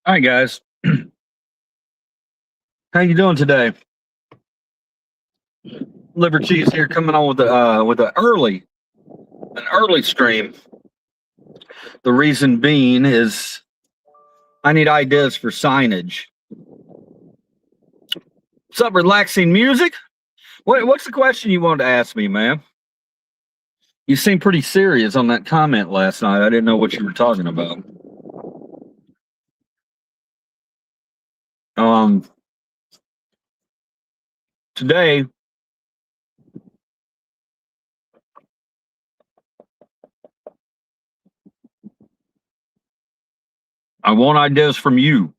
Hi guys, how you doing today? Liver Cheese here, coming on with an early stream. The reason being is I need ideas for signage. What's up, relaxing music? What's the question you wanted to ask me, man? You seemed pretty serious on that comment last night. I didn't know what you were talking about. Today I want ideas from you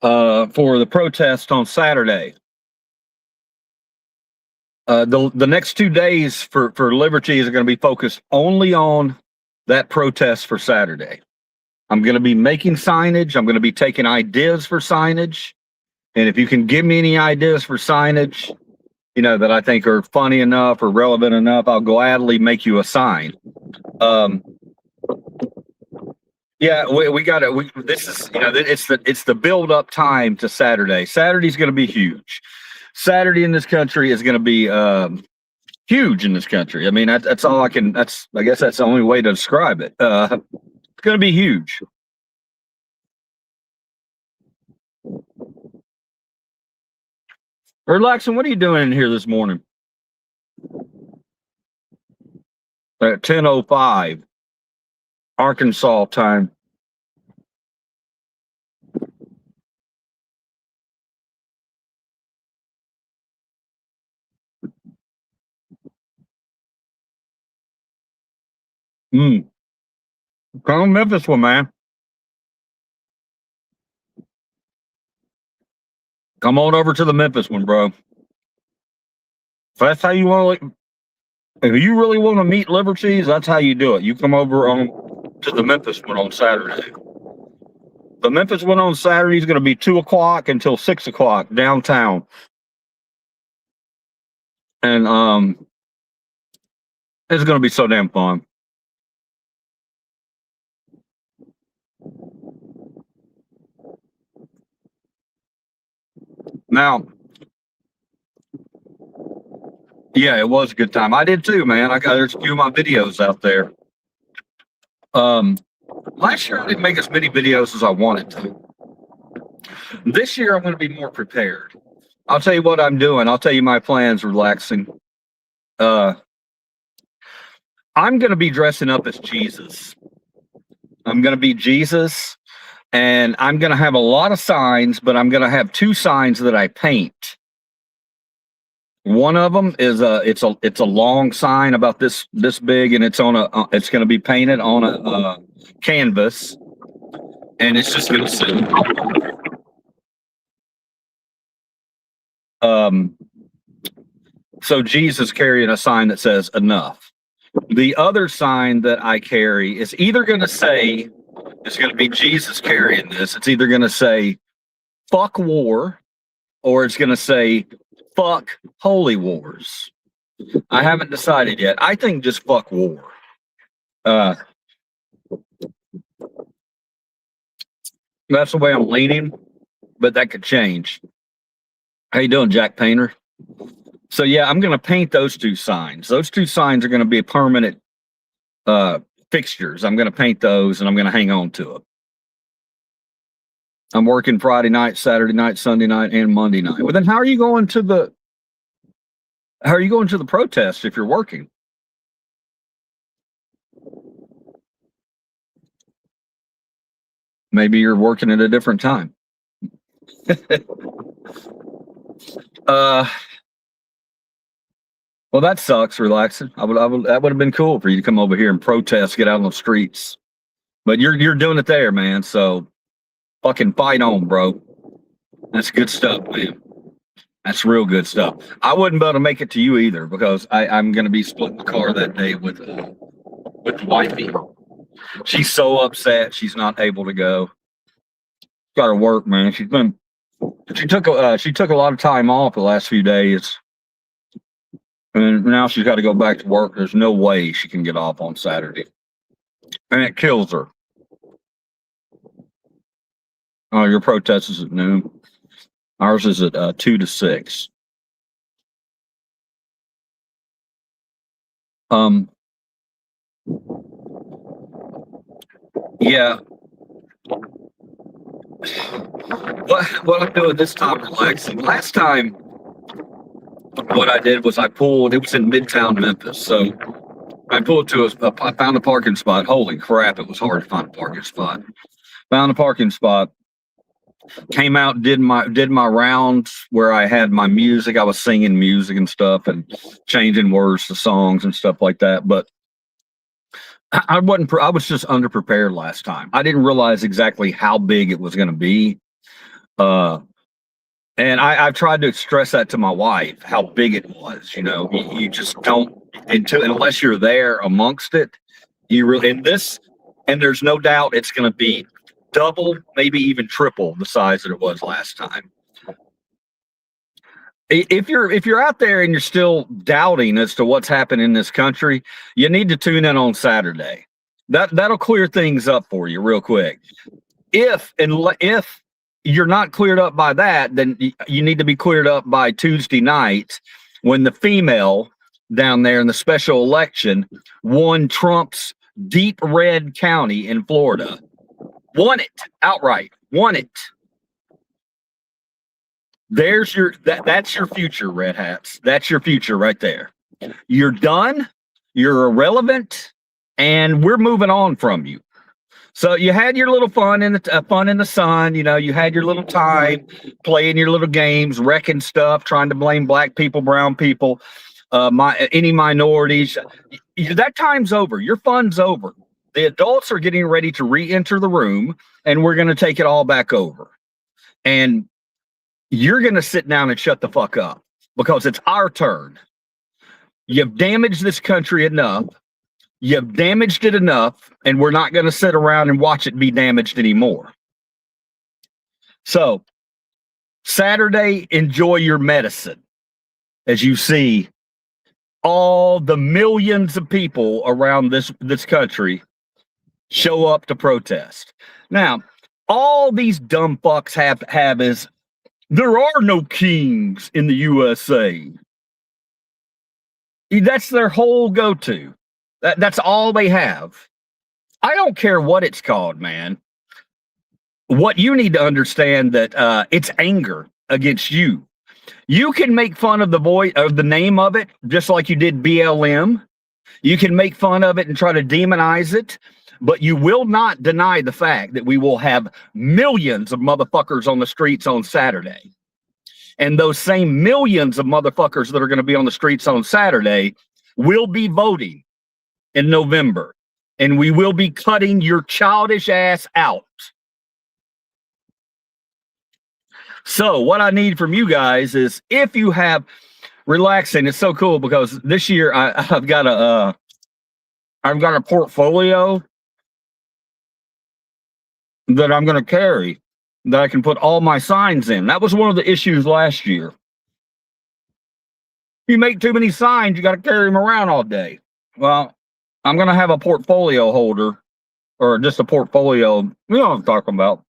for the protest on Saturday. The next 2 days for Liberties are going to be focused only on that protest for Saturday. I'm going to be making signage. I'm going to be taking ideas for signage. And if you can give me any ideas for signage, that I think are funny enough or relevant enough, I'll gladly make you a sign. Yeah, we got it. This is, it's the build up time to Saturday. Saturday's going to be huge. Saturday in this country is going to be huge in this country. I mean, that's all I can. I guess that's the only way to describe it. It's going to be huge. Relaxing, what are you doing in here this morning? At 10:05 Arkansas time. Come on, Memphis one, man. Come on over to the Memphis one, bro. If that's how you want to, if you really want to meet Liberties, that's how you do it. You come over to the Memphis one on Saturday. The Memphis one on Saturday is going to be 2 o'clock until 6 o'clock downtown. And it's going to be so damn fun. Now, yeah, it was a good time. I did too, man. There's a few of my videos out there. Last year I didn't make as many videos as I wanted to. This year I'm going to be more prepared. I'll tell you what I'm doing. I'll tell you my plans, relaxing. I'm going to be dressing up as Jesus. I'm going to be Jesus, and I'm going to have a lot of signs, but I'm going to have 2 signs that I paint. One of them is it's a long sign about this big, and it's going to be painted on a canvas, and it's just going to say, so Jesus carrying a sign that says enough. The other sign that I carry is either going to say, it's going to be Jesus carrying this. It's either going to say fuck war, or it's going to say fuck holy wars. I haven't decided yet. I think just fuck war. That's the way I'm leaning, but that could change. How you doing, Jack Painter? So yeah, I'm going to paint those 2 signs. Those 2 signs are going to be permanent fixtures. I'm going to paint those, and I'm going to hang on to them. I'm working Friday night, Saturday night, Sunday night, and Monday night. Well, then how are you going to the protest if you're working? Maybe you're working at a different time. Well, that sucks, relaxing. That would have been cool for you to come over here and protest, get out on the streets. But you're doing it there, man. So fucking fight on, bro. That's good stuff, man. That's real good stuff. I wouldn't be able to make it to you either, because I'm going to be splitting the car that day with the wifey. She's so upset she's not able to go. Got to work, man. She took a lot of time off the last few days, and now she's got to go back to work. There's no way she can get off on Saturday, and it kills her. Oh, your protest is at noon. Ours is at 2 to 6. Yeah. What I'm doing this time, relaxing. Last time, what I did was I pulled. It was in Midtown Memphis, so I pulled to I found a parking spot. Holy crap! It was hard to find a parking spot. Found a parking spot. Came out, did my rounds where I had my music. I was singing music and stuff and changing words to songs and stuff like that. But I wasn't. I was just underprepared last time. I didn't realize exactly how big it was going to be. And I've tried to stress that to my wife, how big it was. You know, you just don't unless you're there amongst it. You really and there's no doubt it's going to be double, maybe even triple the size that it was last time. If you're out there and you're still doubting as to what's happened in this country, you need to tune in on Saturday. That'll clear things up for you real quick. If you're not cleared up by that, then you need to be cleared up by Tuesday night when the female down there in the special election won Trump's deep red county in Florida. Won it outright. Won it. There's that's your future, Red Hats. That's your future right there. You're done. You're irrelevant, and we're moving on from you. So you had your little fun in the sun. You know, you had your little time playing your little games, wrecking stuff, trying to blame black people, brown people, any minorities. That time's over. Your fun's over. The adults are getting ready to re-enter the room, and we're going to take it all back over. And you're going to sit down and shut the fuck up because it's our turn. You've damaged this country enough. You've damaged it enough, and we're not going to sit around and watch it be damaged anymore. So, Saturday, enjoy your medicine as you see all the millions of people around this country show up to protest. Now, all these dumb fucks have is there are no kings in the USA. That's their whole go-to. That's all they have. I don't care what it's called, man. What you need to understand that it's anger against you. You can make fun of the name of it, just like you did BLM. You can make fun of it and try to demonize it, but you will not deny the fact that we will have millions of motherfuckers on the streets on Saturday. And those same millions of motherfuckers that are going to be on the streets on Saturday will be voting in November, and we will be cutting your childish ass out. So what I need from you guys is, if you have relaxing, it's so cool because this year I've got a portfolio that I'm going to carry that I can put all my signs in. That was one of the issues last year. You make too many signs, you got to carry them around all day. Well, I'm going to have a portfolio holder, or just a portfolio. You know what I'm talking about.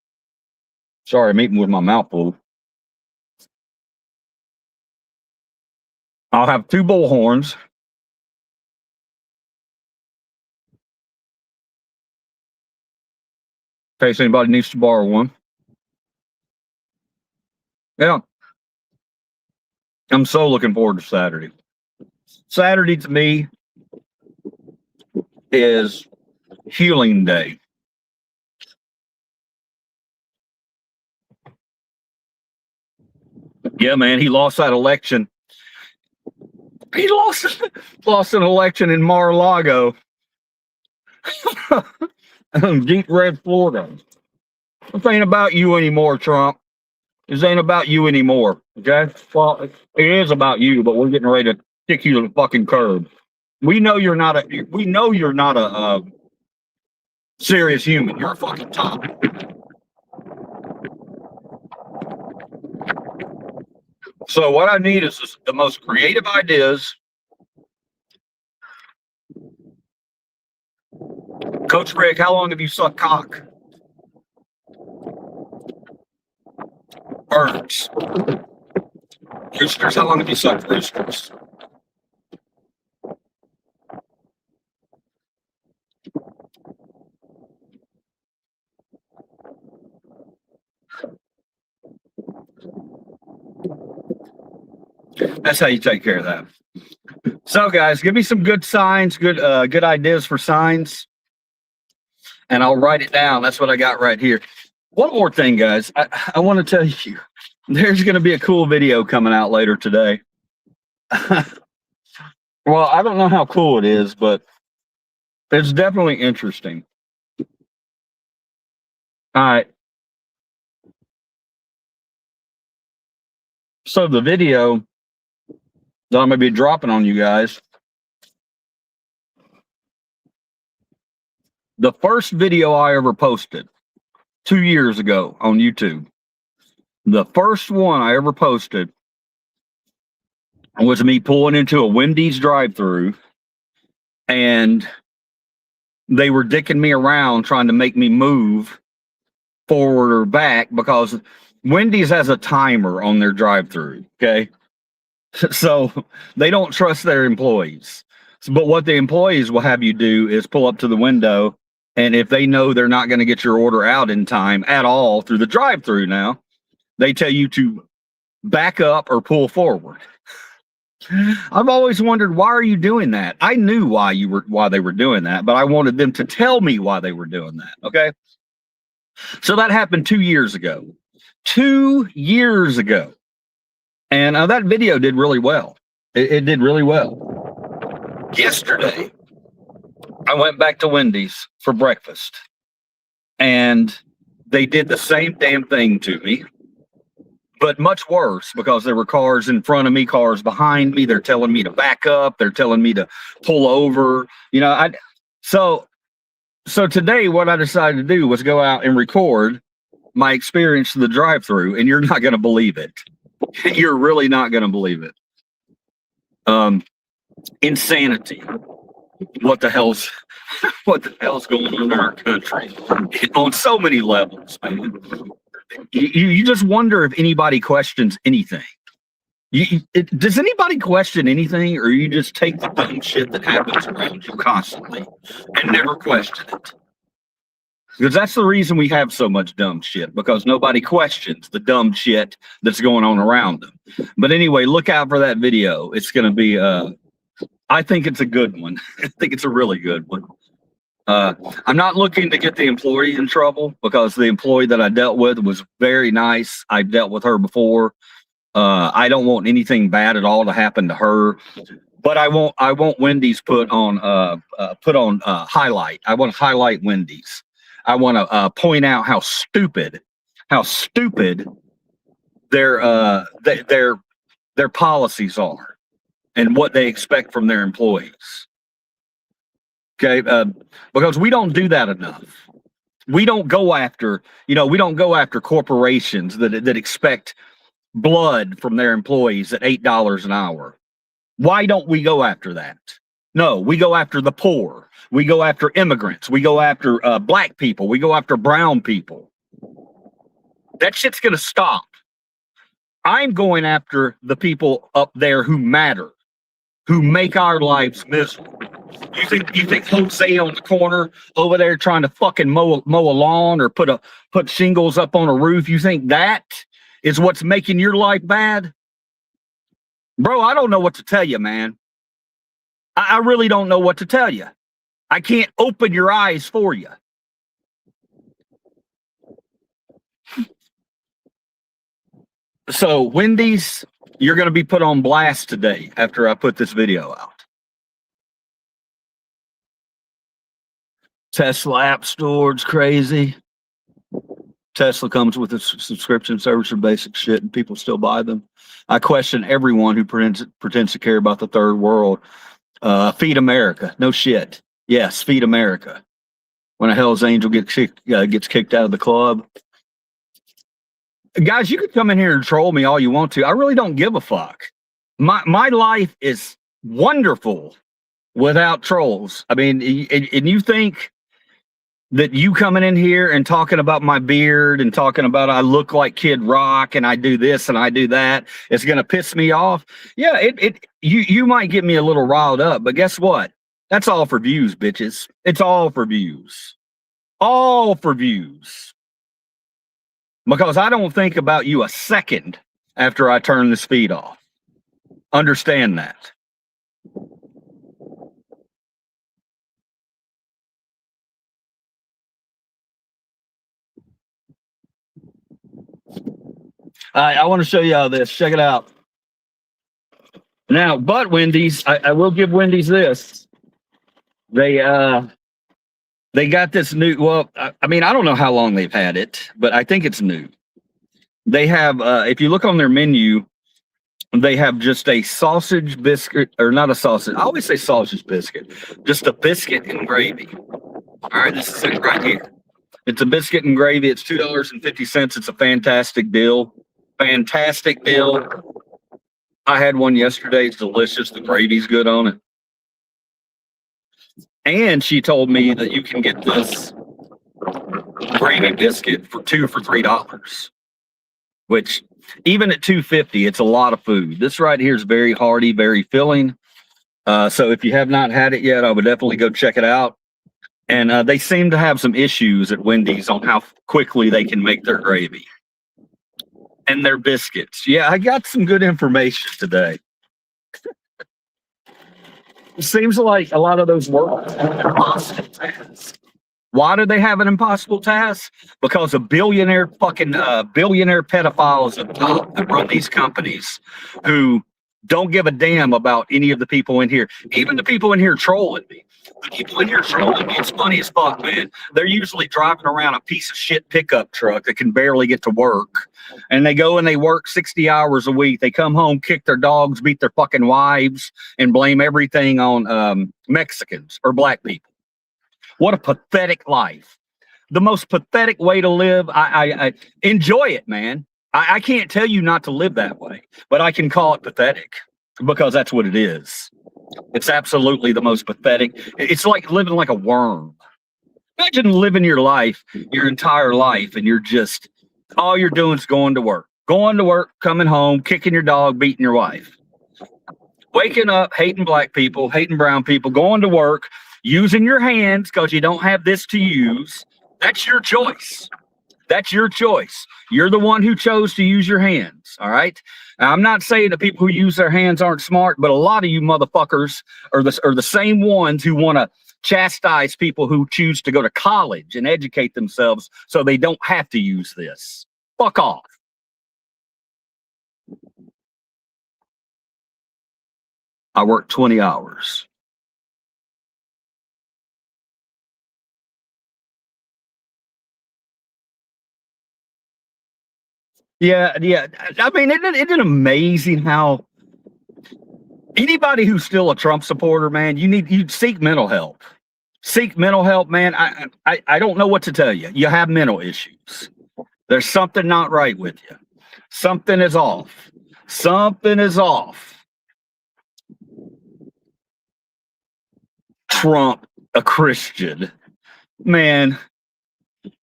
Sorry, I'm eating with my mouth full. I'll have 2 bullhorns. In case anybody needs to borrow one. Yeah. I'm so looking forward to Saturday. Saturday to me is healing day. Yeah, man, he lost that election. He lost an election in Mar-a-Lago. Deep red Florida. This ain't about you anymore, Trump. This ain't about you anymore. Okay? Well, it is about you, but we're getting ready to kick you to the fucking curb. We know you're not a serious human. You're a fucking top. So what I need is the most creative ideas. Coach Greg, how long have you sucked cock? Birds. Roosters, how long have you sucked roosters? That's how you take care of that. So, guys, give me some good signs, good ideas for signs, and I'll write it down. That's what I got right here. One more thing, guys. I want to tell you, there's going to be a cool video coming out later today. Well, I don't know how cool it is, but it's definitely interesting. All right. So the video that I'm going to be dropping on you guys, the first video I ever posted 2 years ago on YouTube, the first one I ever posted was me pulling into a Wendy's drive-thru, and they were dicking me around trying to make me move forward or back because Wendy's has a timer on their drive-thru, okay? So they don't trust their employees. But what the employees will have you do is pull up to the window, and if they know they're not going to get your order out in time at all through the drive-thru now, they tell you to back up or pull forward. I've always wondered, why are you doing that? I knew why they were doing that, but I wanted them to tell me why they were doing that. Okay. So that happened 2 years ago. 2 years ago. And that video did really well. It did really well. Yesterday, I went back to Wendy's for breakfast, and they did the same damn thing to me, but much worse, because there were cars in front of me, cars behind me. They're telling me to back up. They're telling me to pull over. You know, so today what I decided to do was go out and record my experience in the drive-thru, and you're not going to believe it. You're really not going to believe it. Insanity. What the hell's going on in our country on so many levels, man. You just wonder if anybody questions anything. Does anybody question anything, or you just take the dumb shit that happens around you constantly and never question it? Because that's the reason we have so much dumb shit, because nobody questions the dumb shit that's going on around them. But anyway, look out for that video. It's going to be, I think it's a good one. I think it's a really good one. I'm not looking to get the employee in trouble, because the employee that I dealt with was very nice. I've dealt with her before. I don't want anything bad at all to happen to her, but I want Wendy's put on highlight. I want to highlight Wendy's. I want to point out how stupid their policies are and what they expect from their employees. Okay, because we don't do that enough. We don't go after corporations that expect blood from their employees at $8 an hour. Why don't we go after that? No, we go after the poor. We go after immigrants. We go after black people. We go after brown people. That shit's going to stop. I'm going after the people up there who matter, who make our lives miserable. You think Jose on the corner over there trying to fucking mow a lawn or put shingles up on a roof, you think that is what's making your life bad? Bro, I don't know what to tell you, man. I really don't know what to tell you. I can't open your eyes for you. So, Wendy's, you're going to be put on blast today after I put this video out. Tesla App Store, it's crazy. Tesla comes with a subscription service for basic shit, and people still buy them. I question everyone who pretends to care about the third world. Feed America. No shit. Yes, feed America. When a Hell's Angel gets kicked out of the club. Guys, you could come in here and troll me all you want to. I really don't give a fuck. My life is wonderful without trolls. I mean, and you think that you coming in here and talking about my beard and talking about I look like Kid Rock and I do this and I do that, it's gonna piss me off. Yeah, you might get me a little riled up, but guess what? That's all for views, bitches. It's all for views. All for views. Because I don't think about you a second after I turn this feed off. Understand that. I want to show you all this. Check it out. Now, but Wendy's, I will give Wendy's this. They got this new. Well, I mean, I don't know how long they've had it, but I think it's new. They have, if you look on their menu, they have just a sausage biscuit, or not a sausage. I always say sausage biscuit. Just a biscuit and gravy. All right, this is it right here. It's a biscuit and gravy. It's $2.50. It's a fantastic deal. Fantastic deal. I had one yesterday. It's delicious. The gravy's good on it. And she told me that you can get this gravy biscuit for $3, which even at $2.50, it's a lot of food. This right here is very hearty, very filling. So if you have not had it yet, I would definitely go check it out. And they seem to have some issues at Wendy's on how quickly they can make their gravy and their biscuits. Yeah, I got some good information today. It seems like a lot of those work impossible tasks. Why do they have an impossible task? Because of billionaire pedophiles at top that run these companies who don't give a damn about any of the people in here. Even the people in here trolling me. The people in here trolling me. It's funny as fuck, man. They're usually driving around a piece of shit pickup truck that can barely get to work. And they go and they work 60 hours a week. They come home, kick their dogs, beat their fucking wives, and blame everything on Mexicans or black people. What a pathetic life. The most pathetic way to live. I enjoy it, man. I can't tell you not to live that way, but I can call it pathetic because that's what it is. It's absolutely the most pathetic. It's like living like a worm. Imagine living your life, your entire life, and you're just, all you're doing is going to work, coming home, kicking your dog, beating your wife, waking up, hating black people, hating brown people, going to work, using your hands because you don't have this to use. That's your choice. That's your choice. You're the one who chose to use your hands. All right. Now, I'm not saying that people who use their hands aren't smart, but a lot of you motherfuckers are the same ones who want to chastise people who choose to go to college and educate themselves so they don't have to use this. Fuck off. I work 20 hours. Yeah. I mean, isn't it amazing how anybody who's still a Trump supporter, man, you seek mental help. Seek mental help, man. I don't know what to tell you. You have mental issues. There's something not right with you. Something is off. Something is off. Trump, a Christian, man.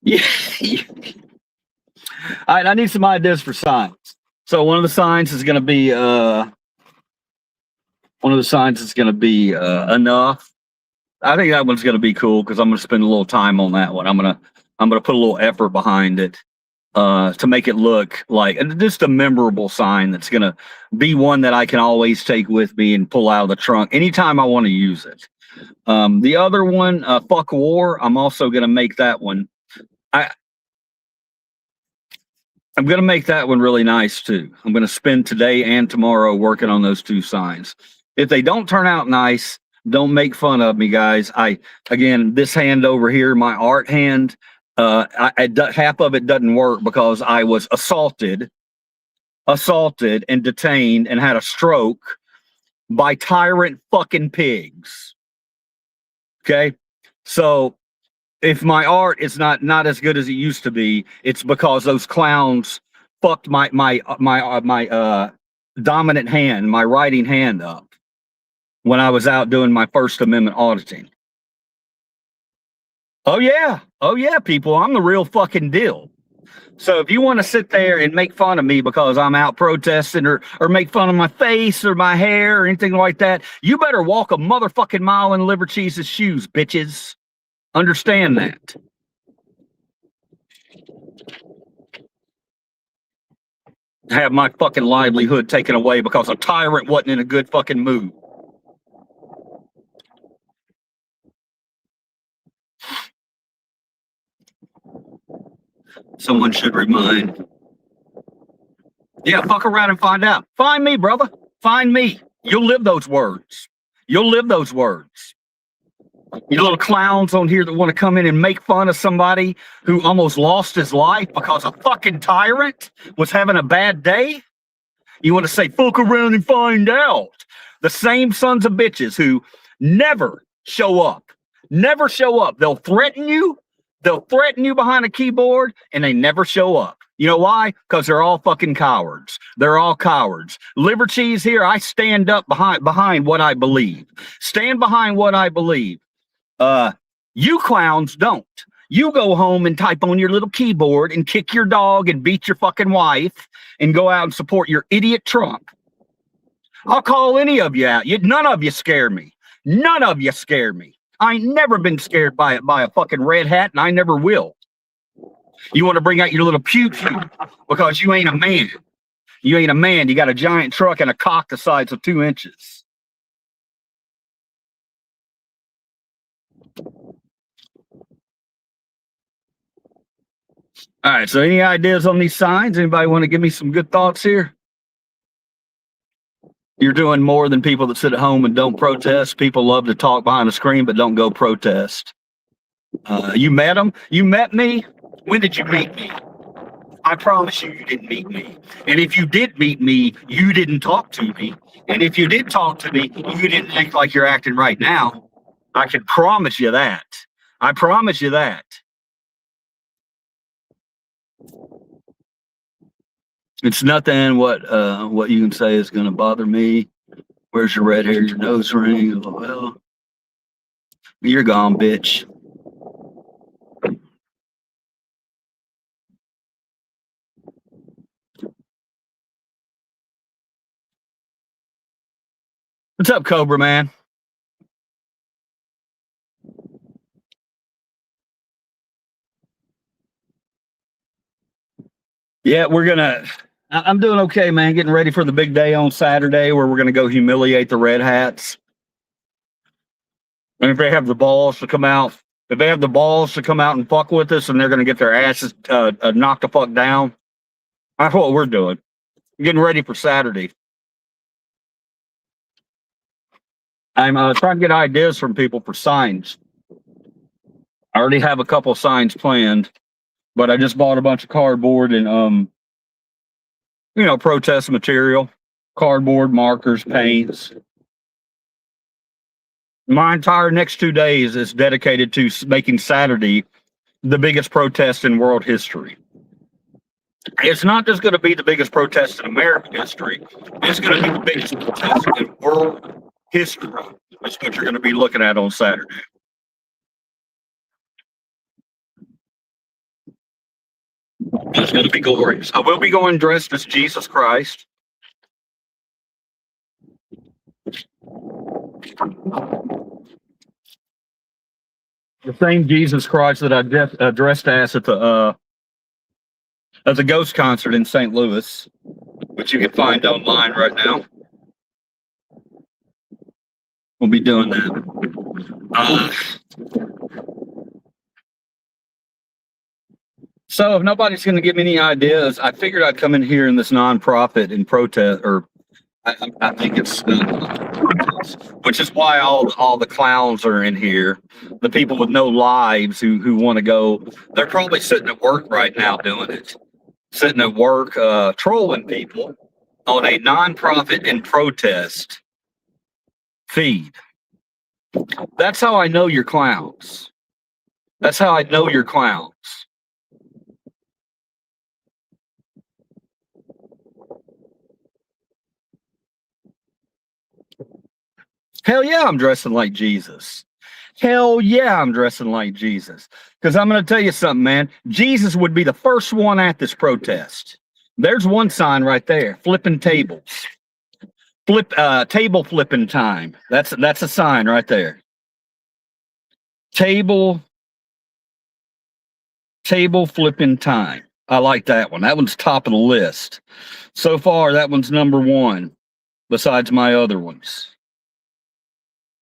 Yeah. I need some ideas for signs. So one of the signs is going to be enough. I think that one's going to be cool because I'm going to spend a little time on that one. I'm going to put a little effort behind it to make it look like just a memorable sign that's going to be one that I can always take with me and pull out of the trunk anytime I want to use it. The other one, fuck war. I'm also going to make that one. I'm going to make that one really nice too. I'm going to spend today and tomorrow working on those two signs. If they don't turn out nice, don't make fun of me, guys. Again, this hand over here, my art hand, half of it doesn't work because I was assaulted and detained and had a stroke by tyrant fucking pigs. Okay. So if my art is not as good as it used to be, it's because those clowns fucked my dominant hand, my writing hand up when I was out doing my First Amendment auditing. Oh yeah, Oh yeah, people, I'm the real fucking deal. So if you want to sit there and make fun of me because I'm out protesting or make fun of my face or my hair or anything like that, you better walk a motherfucking mile in liver cheese's shoes, bitches. Understand that. Have my fucking livelihood taken away because a tyrant wasn't in a good fucking mood. Someone should remind. Yeah, fuck around and find out. Find me, brother. Find me. You'll live those words. You'll live those words. You little clowns on here that want to come in and make fun of somebody who almost lost his life because a fucking tyrant was having a bad day. You want to say, fuck around and find out. The same sons of bitches who never show up. Never show up. They'll threaten you. They'll threaten you behind a keyboard, and they never show up. You know why? Because they're all fucking cowards. They're all cowards. Liver cheese here, I stand up behind what I believe. Stand behind what I believe. You clowns don't. You go home and type on your little keyboard and kick your dog and beat your fucking wife and go out and support your idiot Trump. I'll call any of you out. None of you scare me. None of you scare me. I ain't never been scared by a fucking red hat, and I never will. You want to bring out your little pew because you ain't a man. You ain't a man. You got a giant truck and a cock the size of 2 inches. All right, so any ideas on these signs? Anybody want to give me some good thoughts here? You're doing more than people that sit at home and don't protest. People love to talk behind a screen, but don't go protest. You met them? You met me? When did you meet me? I promise you, you didn't meet me. And if you did meet me, you didn't talk to me. And if you did talk to me, you didn't act like you're acting right now. I can promise you that. I promise you that. It's nothing what you can say is going to bother me. Where's your red hair, your nose ring? Well, you're gone, bitch. What's up, Cobra Man? Yeah, I'm doing okay, man. Getting ready for the big day on Saturday where we're going to go humiliate the Red Hats. And if they have the balls to come out, and fuck with us, and they're going to get their asses knocked the fuck down, that's what we're doing. Getting ready for Saturday. I'm trying to get ideas from people for signs. I already have a couple signs planned, but I just bought a bunch of cardboard and protest material, cardboard, markers, paints. My entire next 2 days is dedicated to making Saturday the biggest protest in world history. It's not just going to be the biggest protest in American history. It's going to be the biggest protest in world history. That's what you're going to be looking at on Saturday. It's going to be glorious. I will be going dressed as Jesus Christ. The same Jesus Christ that I dressed as at the Ghost concert in St. Louis, which you can find online right now. We'll be doing that. So if nobody's going to give me any ideas, I figured I'd come in here in this nonprofit and protest, or I think it's, which is why all the clowns are in here. The people with no lives who want to go, they're probably sitting at work right now doing it. Sitting at work, trolling people on a nonprofit and protest feed. That's how I know you're clowns. That's how I know you're clowns. Hell yeah, I'm dressing like Jesus. Hell yeah, I'm dressing like Jesus. Because I'm going to tell you something, man. Jesus would be the first one at this protest. There's one sign right there, flipping tables. Table flipping time. That's a sign right there. Table flipping time. I like that one. That one's top of the list. So far, that one's number one, besides my other ones.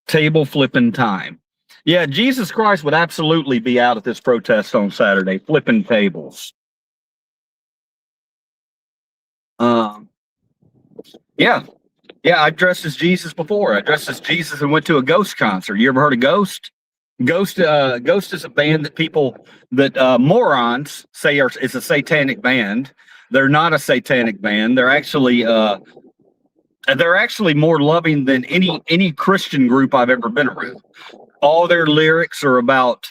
Table flipping time. Yeah, Jesus Christ would absolutely be out at this protest on Saturday, flipping tables. Yeah, I've dressed as Jesus before. I dressed as Jesus and went to a Ghost concert. You ever heard of Ghost? Ghost is a band that morons say is a satanic band. They're not a satanic band. They're actually more loving than any Christian group I've ever been around. All their lyrics are about,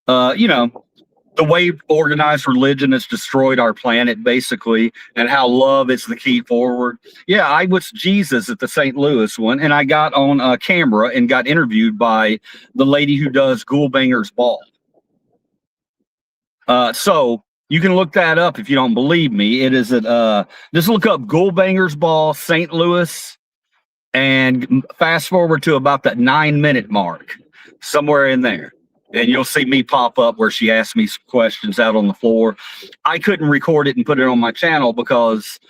the way organized religion has destroyed our planet, basically, and how love is the key forward. Yeah, I was Jesus at the St. Louis one, and I got on camera and got interviewed by the lady who does Ghoulbanger's Ball. So you can look that up if you don't believe me. It is at just look up Ghoulbanger's Ball, St. Louis, and fast forward to about that 9-minute mark, somewhere in there. And you'll see me pop up where she asked me some questions out on the floor. I couldn't record it and put it on my channel because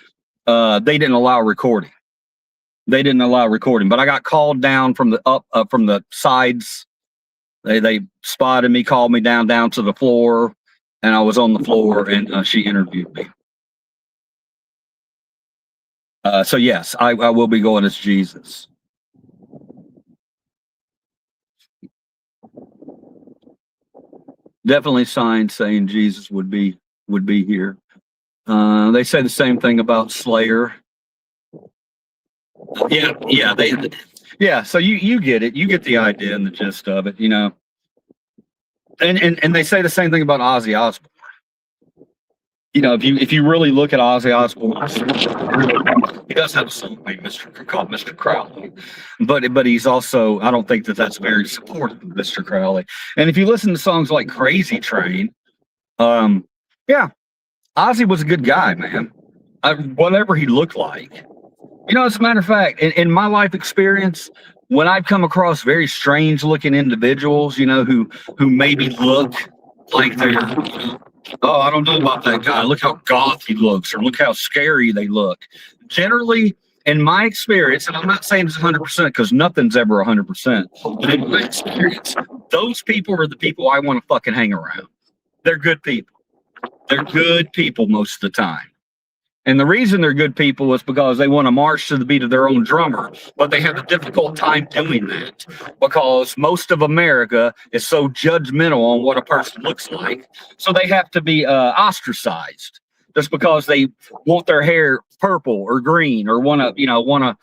they didn't allow recording. But I got called down from the sides. They spotted me, called me down to the floor, and I was on the floor, and she interviewed me. So yes, I will be going as Jesus. Definitely signs saying Jesus would be here. They say the same thing about Slayer. Yeah. So you get it. You get the idea and the gist of it, And they say the same thing about Ozzy Osbourne. If you really look at Ozzy Osbourne, he does have a song called Mr. Crowley, but he's also, I don't think that's very supportive of Mr. Crowley. And if you listen to songs like Crazy Train, yeah, Ozzy was a good guy, man. Whatever he looked like. As a matter of fact, in my life experience, when I've come across very strange looking individuals, who maybe look like they're, oh, I don't know about that guy. Look how goth he looks, or look how scary they look. Generally, in my experience, and I'm not saying it's 100% because nothing's ever 100%, but in my experience, those people are the people I want to fucking hang around. They're good people. They're good people most of the time. And the reason they're good people is because they want to march to the beat of their own drummer, but they have a difficult time doing that because most of America is so judgmental on what a person looks like. So they have to be ostracized just because they want their hair purple or green or want to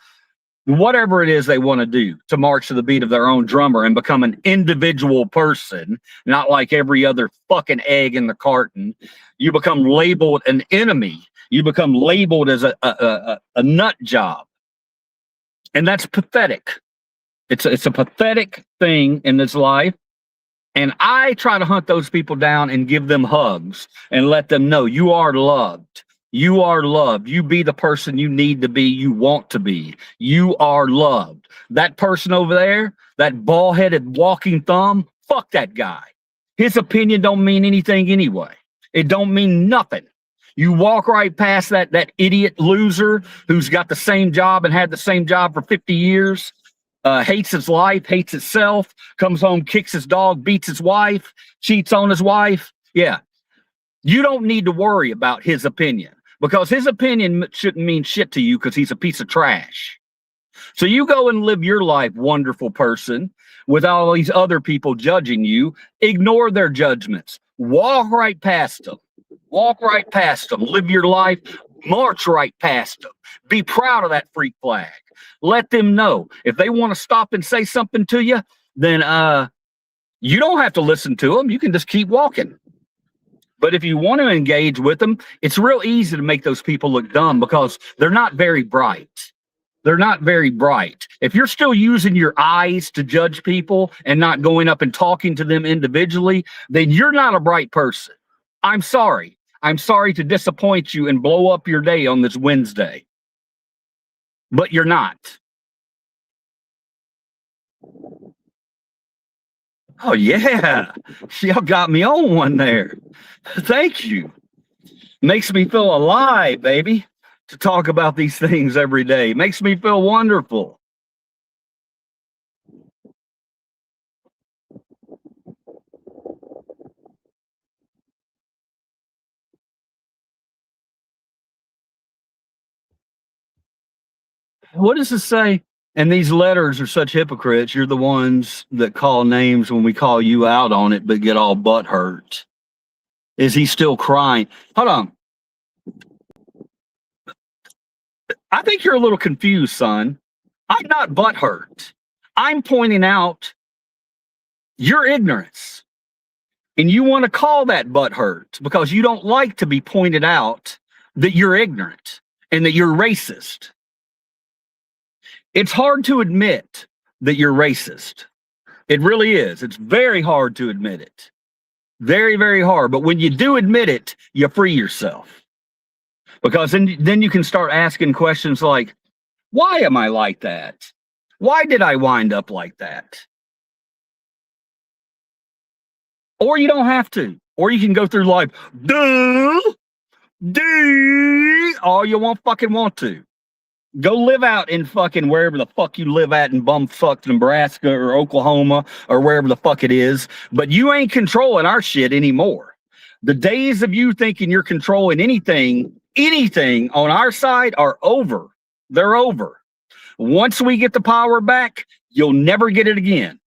whatever it is they want to do to march to the beat of their own drummer and become an individual person, not like every other fucking egg in the carton. You become labeled an enemy. You become labeled as a nut job. And that's pathetic. It's a pathetic thing in this life. And I try to hunt those people down and give them hugs and let them know you are loved. You are loved. You be the person you need to be, you want to be. You are loved. That person over there, that bald-headed walking thumb, fuck that guy. His opinion don't mean anything anyway. It don't mean nothing. You walk right past that idiot loser who's got the same job and had the same job for 50 years, hates his life, hates himself, comes home, kicks his dog, beats his wife, cheats on his wife. Yeah. You don't need to worry about his opinion because his opinion shouldn't mean shit to you because he's a piece of trash. So you go and live your life, wonderful person, with all these other people judging you. Ignore their judgments. Walk right past them. Walk right past them. Live your life. March right past them. Be proud of that freak flag. Let them know. If they want to stop and say something to you, then you don't have to listen to them. You can just keep walking. But if you want to engage with them, it's real easy to make those people look dumb because they're not very bright. They're not very bright. If you're still using your eyes to judge people and not going up and talking to them individually, then you're not a bright person. I'm sorry. I'm sorry to disappoint you and blow up your day on this Wednesday. But you're not. Oh, yeah. Y'all got me on one there. Thank you. Makes me feel alive, baby, to talk about these things every day. Makes me feel wonderful. What does it say? And these letters are such hypocrites. You're the ones that call names when we call you out on it, but get all butt hurt. Is he still crying? Hold on. I think you're a little confused, son. I'm not butthurt. I'm pointing out your ignorance. And you want to call that butthurt because you don't like to be pointed out that you're ignorant and that you're racist. It's hard to admit that you're racist. It really is. It's very hard to admit it. Very, very hard. But when you do admit it, you free yourself. Because then you can start asking questions like, why am I like that? Why did I wind up like that? Or you don't have to. Or you can go through life, all you fucking want to. Go live out in fucking wherever the fuck you live at in bumfuck Nebraska or Oklahoma or wherever the fuck it is. But you ain't controlling our shit anymore. The days of you thinking you're controlling anything on our side are over. They're over. Once we get the power back, you'll never get it again.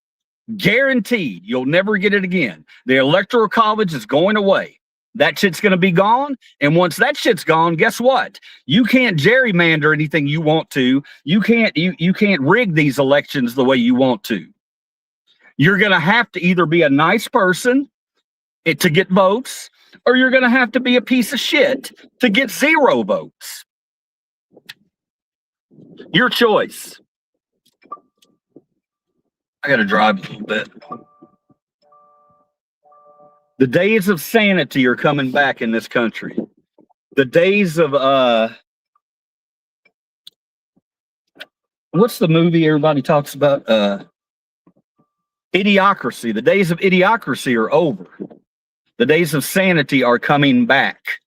Guaranteed, you'll never get it again. The electoral college is going away. That shit's going to be gone. And once that shit's gone, guess what? You can't gerrymander anything you want to. You can't rig these elections the way you want to. You're going to have to either be a nice person to get votes, or you're going to have to be a piece of shit to get 0 votes. Your choice. I got to drive a little bit. The days of sanity are coming back in this country. The days of what's the movie everybody talks about? Idiocracy. The days of idiocracy are over. The days of sanity are coming back.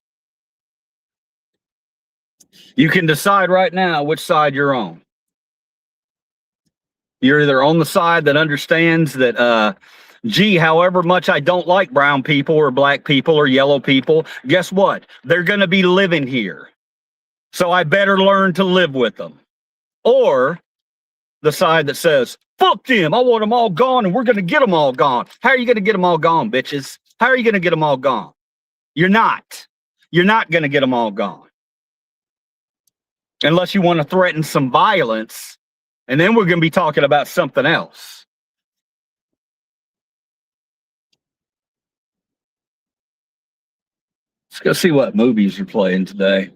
You can decide right now which side you're on. You're either on the side that understands that gee, however much I don't like brown people or black people or yellow people, guess what? They're going to be living here. So I better learn to live with them. Or the side that says, fuck them, I want them all gone and we're going to get them all gone. How are you going to get them all gone, bitches? How are you going to get them all gone? You're not. You're not going to get them all gone. Unless you want to threaten some violence, and then we're going to be talking about something else. Let's go see what movies are playing today.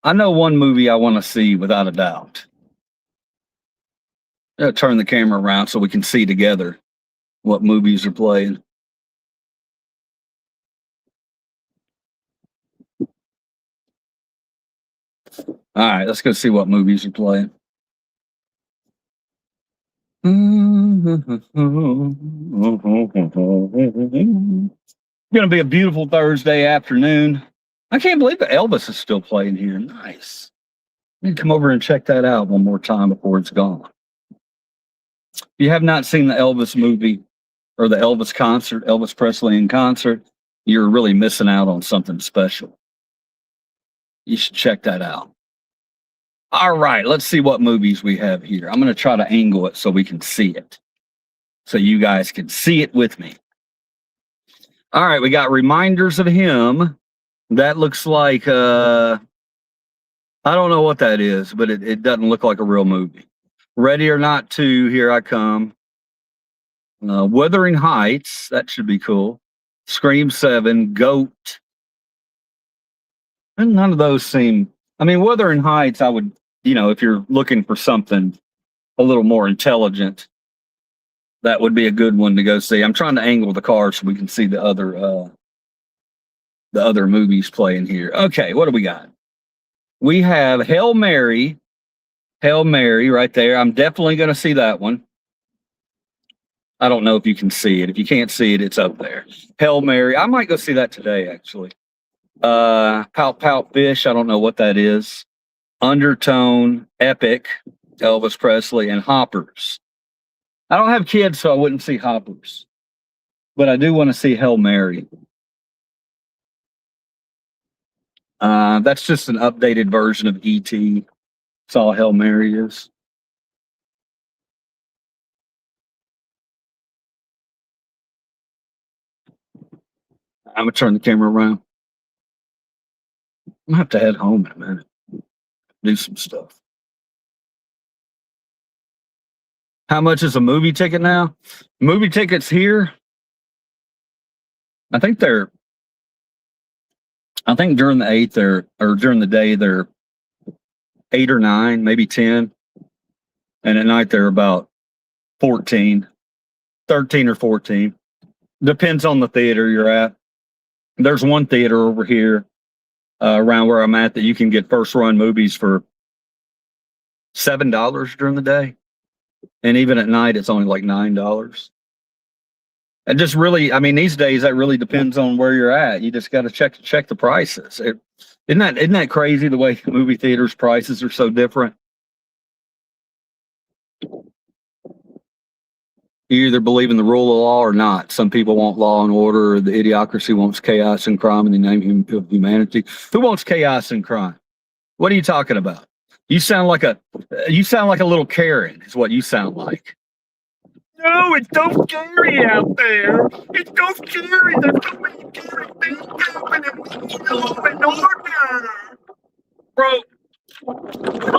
I know one movie I want to see without a doubt. I'll turn the camera around so we can see together what movies are playing. All right, let's go see what movies are playing. It's going to be a beautiful Thursday afternoon. I can't believe that Elvis is still playing here. Nice. Let me come over and check that out one more time before it's gone. If you have not seen the Elvis movie or the Elvis concert, Elvis Presley in concert, you're really missing out on something special. You should check that out. All right, let's see what movies we have here. I'm going to try to angle it so we can see it. So you guys can see it with me. All right, we got Reminders of Him. That looks like, I don't know what that is, but it doesn't look like a real movie. Ready or Not 2, Here I Come. Wuthering Heights, that should be cool. Scream 7, Goat. And none of those seem, I mean, Wuthering Heights, I would if you're looking for something a little more intelligent, that would be a good one to go see. I'm trying to angle the car so we can see the other movies playing here. Okay, what do we got? We have Hail Mary right there. I'm definitely going to see that one. I don't know if you can see it. If you can't see it, it's up there. Hail Mary. I might go see that today, actually. Pout Pout Fish. I don't know what that is. Undertone, Epic, Elvis Presley, and Hoppers. I don't have kids, so I wouldn't see Hoppers. But I do want to see Hail Mary. That's just an updated version of E.T. That's all Hail Mary is. I'm going to turn the camera around. I'm going to have to head home in a minute. Do some stuff. How much is a movie ticket now? Movie tickets here, I think during the 8th or during the day they're 8 or 9, maybe 10. And at night they're about 13 or 14. Depends on the theater you're at. There's one theater over here around where I'm at that you can get first run movies for $7 during the day. And even at night, it's only like $9. And just really, these days, that really depends on where you're at. You just got to check the prices. Isn't that crazy the way movie theaters prices are so different? You either believe in the rule of law or not. Some people want law and order, or the idiocracy wants chaos and crime in the name of humanity. Who wants chaos and crime? What are you talking about? You sound like a little Karen, is what you sound like. No, it's so scary out there. It's so scary. There's so many scary things happening. We need law and order. Bro,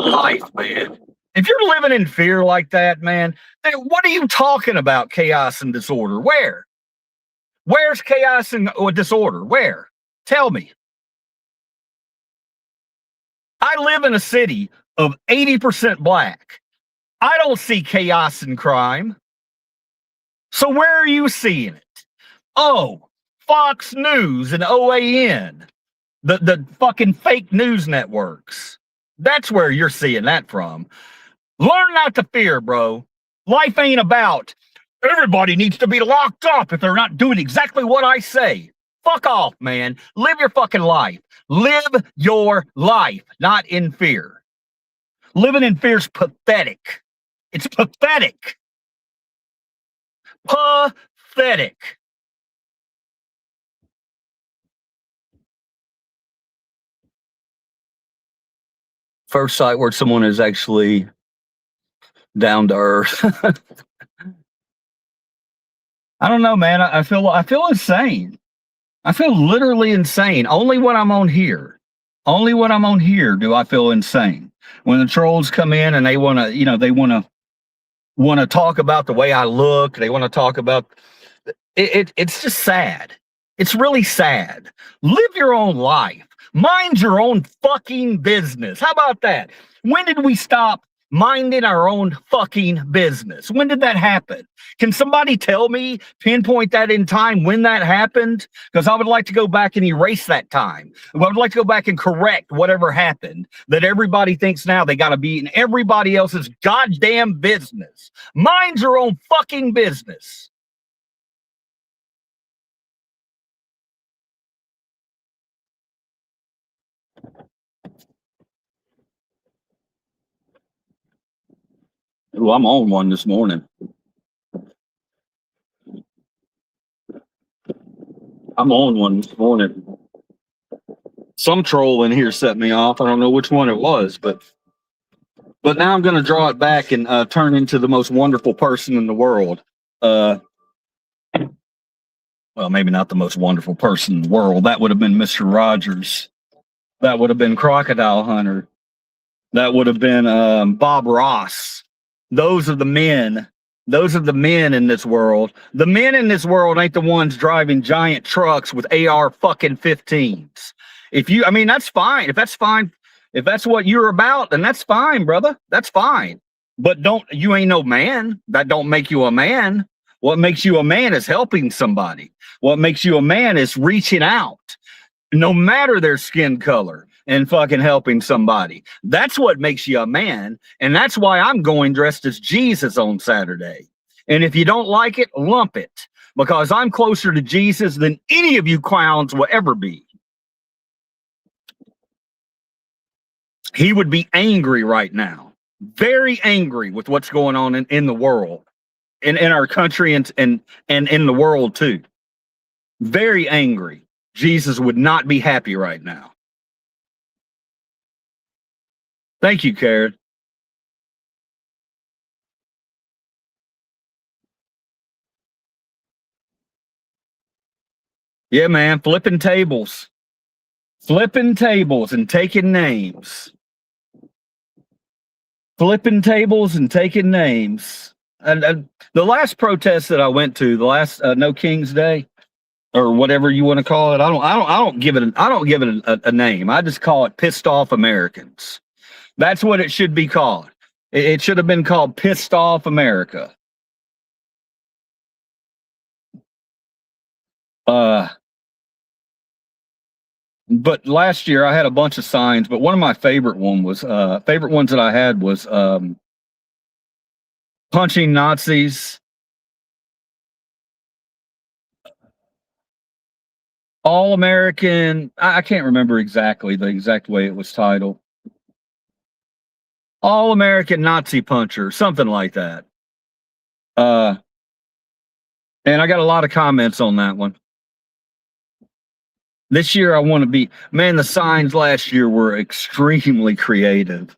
life, man. If you're living in fear like that, man, then what are you talking about? Chaos and disorder? Where? Where's chaos and disorder? Where? Tell me. I live in a city of 80% black. I don't see chaos and crime. So where are you seeing it? Oh, Fox News and OAN, the fucking fake news networks. That's where you're seeing that from. Learn not to fear, bro. Life ain't about everybody needs to be locked up if they're not doing exactly what I say. Fuck off, man. Live your fucking life. Live your life, not in fear. Living in fear is pathetic. It's pathetic. Pathetic. First sight where someone is actually down to earth. I don't know, man. I feel insane. I feel literally insane. Only when I'm on here do I feel insane. When the trolls come in and they want to talk about the way I look, they want to talk about it. It's just sad. It's really sad. Live your own life. Mind your own fucking business. How about that? When did we stop minding our own fucking business? When did that happen? Can somebody tell me, pinpoint that in time when that happened? Because I would like to go back and erase that time. I would like to go back and correct whatever happened that everybody thinks now they got to be in everybody else's goddamn business. Mind your own fucking business. Well, I'm on one this morning. Some troll in here set me off. I don't know which one it was, but now I'm going to draw it back and turn into the most wonderful person in the world. Well, maybe not the most wonderful person in the world. That would have been Mr. Rogers. That would have been Crocodile Hunter. That would have been Bob Ross. Those are the men. Those are the men in this world. The men in this world ain't the ones driving giant trucks with AR fucking 15s. That's fine. If that's fine, If that's what you're about, then that's fine, brother. That's fine. But you ain't no man. That don't make you a man. What makes you a man is helping somebody. What makes you a man is reaching out, no matter their skin color, and fucking helping somebody. That's what makes you a man. And that's why I'm going dressed as Jesus on Saturday. And if you don't like it, lump it, because I'm closer to Jesus than any of you clowns will ever be. He would be angry right now, very angry with what's going on in the world, in our country, and in the world too. Very angry. Jesus would not be happy right now. Thank you, Karen. Yeah, man, flipping tables and taking names. Flipping tables and taking names. And the last protest that I went to, the last No King's Day, or whatever you want to call it, I don't give it a name. I just call it Pissed Off Americans. That's what it should be called. It should have been called Pissed Off America. But last year I had a bunch of signs, but one of my favorite ones that I had was punching Nazis, all American. I can't remember exactly the exact way it was titled. All American Nazi puncher, something like that. And I got a lot of comments on that one. This year I want to be, man, the signs last year were extremely creative.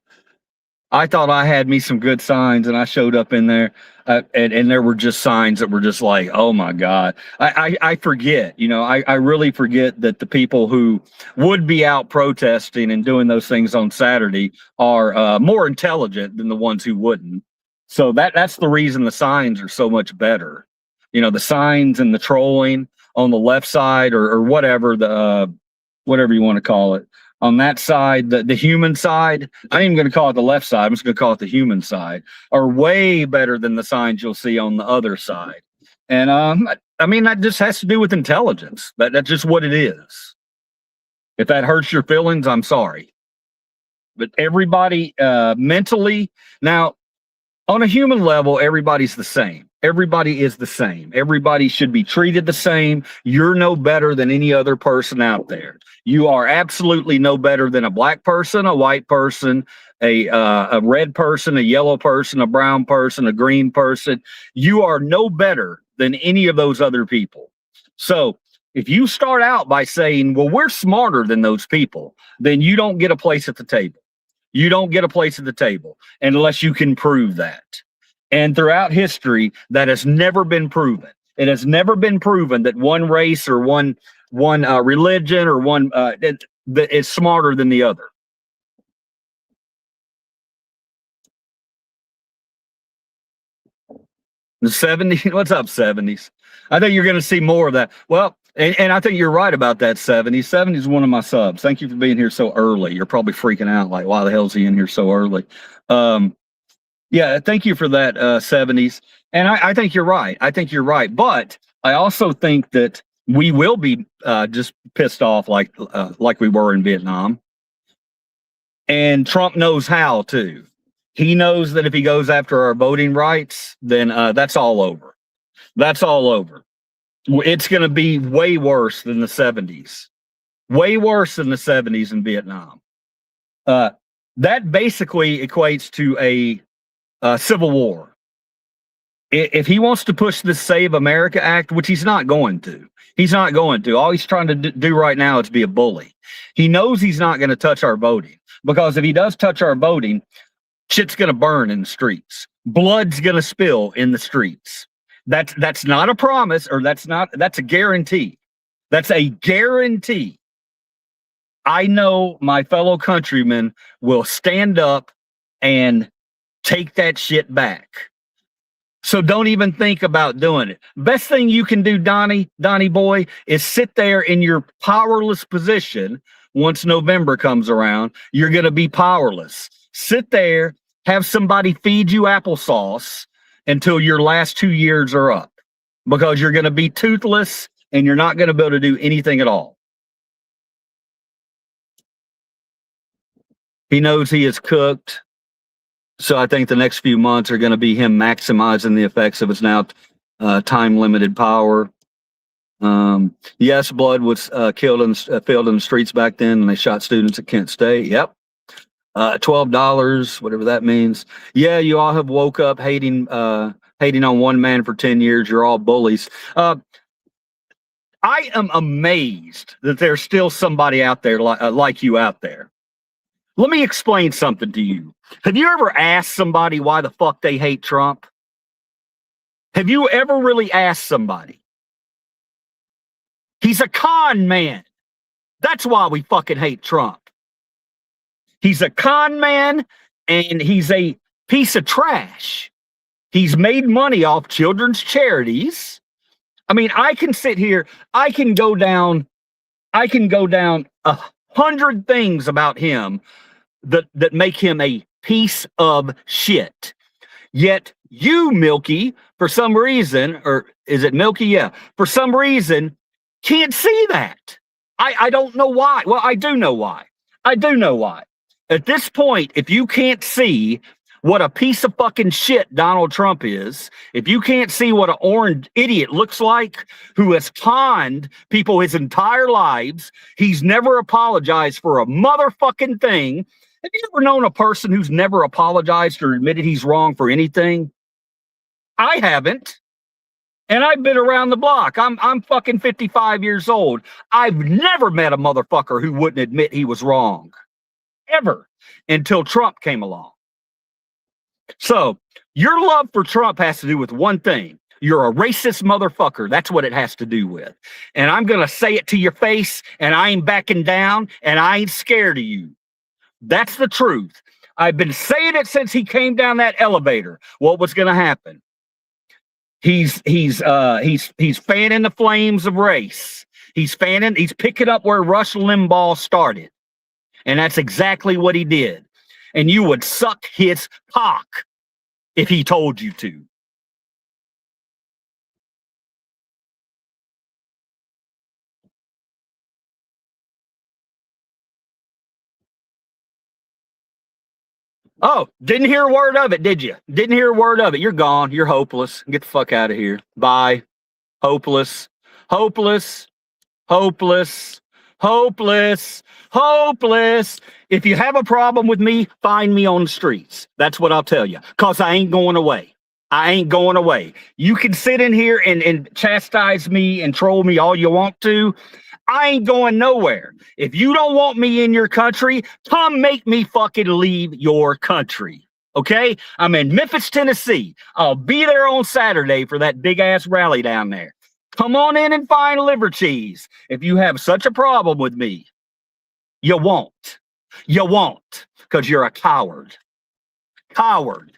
I thought I had me some good signs, and I showed up in there, and there were just signs that were just like, oh my God. I forget, I really forget that the people who would be out protesting and doing those things on Saturday are more intelligent than the ones who wouldn't. So that's the reason the signs are so much better. The signs and the trolling on the left side, or whatever, whatever you want to call it. On that side, the human side, I ain't even going to call it the left side, I'm just going to call it the human side, are way better than the signs you'll see on the other side. And I mean, that just has to do with intelligence. That's just what it is. If that hurts your feelings, I'm sorry. But everybody mentally, now, on a human level, everybody's the same. Everybody is the same. Everybody should be treated the same. You're no better than any other person out there. You are absolutely no better than a black person, a white person, a red person, a yellow person, a brown person, a green person. You are no better than any of those other people. So if you start out by saying, well, we're smarter than those people, then you don't get a place at the table. You don't get a place at the table unless you can prove that. And throughout history, that has never been proven. It has never been proven that one race or one religion or one that is smarter than the other. The 70s, what's up, 70s? I think you're going to see more of that. Well, and I think you're right about that, 70s. 70s is one of my subs. Thank you for being here so early. You're probably freaking out like, why the hell is he in here so early? Yeah, thank you for that, 70s. And I think you're right. I think you're right. But I also think that we will be just pissed off like we were in Vietnam. And Trump knows how, too. He knows that if he goes after our voting rights, then that's all over. That's all over. It's going to be way worse than the 70s. Way worse than the 70s in Vietnam. That basically equates to a civil war. If he wants to push this Save America Act, which he's not going to. He's not going to. All he's trying to do right now is be a bully. He knows he's not going to touch our voting. Because if he does touch our voting, shit's going to burn in the streets. Blood's going to spill in the streets. That's not a promise, or that's a guarantee. That's a guarantee. I know my fellow countrymen will stand up and take that shit back. So don't even think about doing it. Best thing you can do, Donnie boy, is sit there in your powerless position once November comes around, you're going to be powerless. Sit there, have somebody feed you applesauce until your last 2 years are up, because you're going to be toothless and you're not going to be able to do anything at all. He knows he is cooked. So I think the next few months are going to be him maximizing the effects of his now time-limited power. Yes, blood was filled in the streets back then, and they shot students at Kent State. Yep. $12, whatever that means. Yeah, you all have woke up hating on one man for 10 years. You're all bullies. I am amazed that there's still somebody out there like you out there. Let me explain something to you. Have you ever asked somebody why the fuck they hate Trump? Have you ever really asked somebody? He's a con man. That's why we fucking hate Trump. He's a con man, and he's a piece of trash. He's made money off children's charities. I mean, I can sit here, I can go down 100 things about him that make him a piece of shit. Yet you, Milky, for some reason, or is it Milky? Yeah. For some reason, can't see that. I don't know why. Well, I do know why. At this point, if you can't see what a piece of fucking shit Donald Trump is, if you can't see what an orange idiot looks like, who has conned people his entire lives, he's never apologized for a motherfucking thing. Have you ever known a person who's never apologized or admitted he's wrong for anything? I haven't. And I've been around the block. I'm fucking 55 years old. I've never met a motherfucker who wouldn't admit he was wrong. Ever. Until Trump came along. So your love for Trump has to do with one thing. You're a racist motherfucker. That's what it has to do with. And I'm going to say it to your face, and I ain't backing down, and I ain't scared of you. That's the truth. I've been saying it since he came down that elevator. What was going to happen? He's fanning the flames of race. He's picking up where Rush Limbaugh started. And that's exactly what he did. And you would suck his cock if he told you to. Oh, didn't hear a word of it, did you? Didn't hear a word of it. You're gone. You're hopeless. Get the fuck out of here. Bye. Hopeless. Hopeless. Hopeless. Hopeless. Hopeless. If you have a problem with me, find me on the streets. That's what I'll tell you. Because I ain't going away. I ain't going away. You can sit in here and chastise me and troll me all you want to. I ain't going nowhere. If you don't want me in your country, come make me fucking leave your country. Okay? I'm in Memphis, Tennessee. I'll be there on Saturday for that big ass rally down there. Come on in and find liver cheese. If you have such a problem with me, you won't. You won't, because you're a coward. Coward.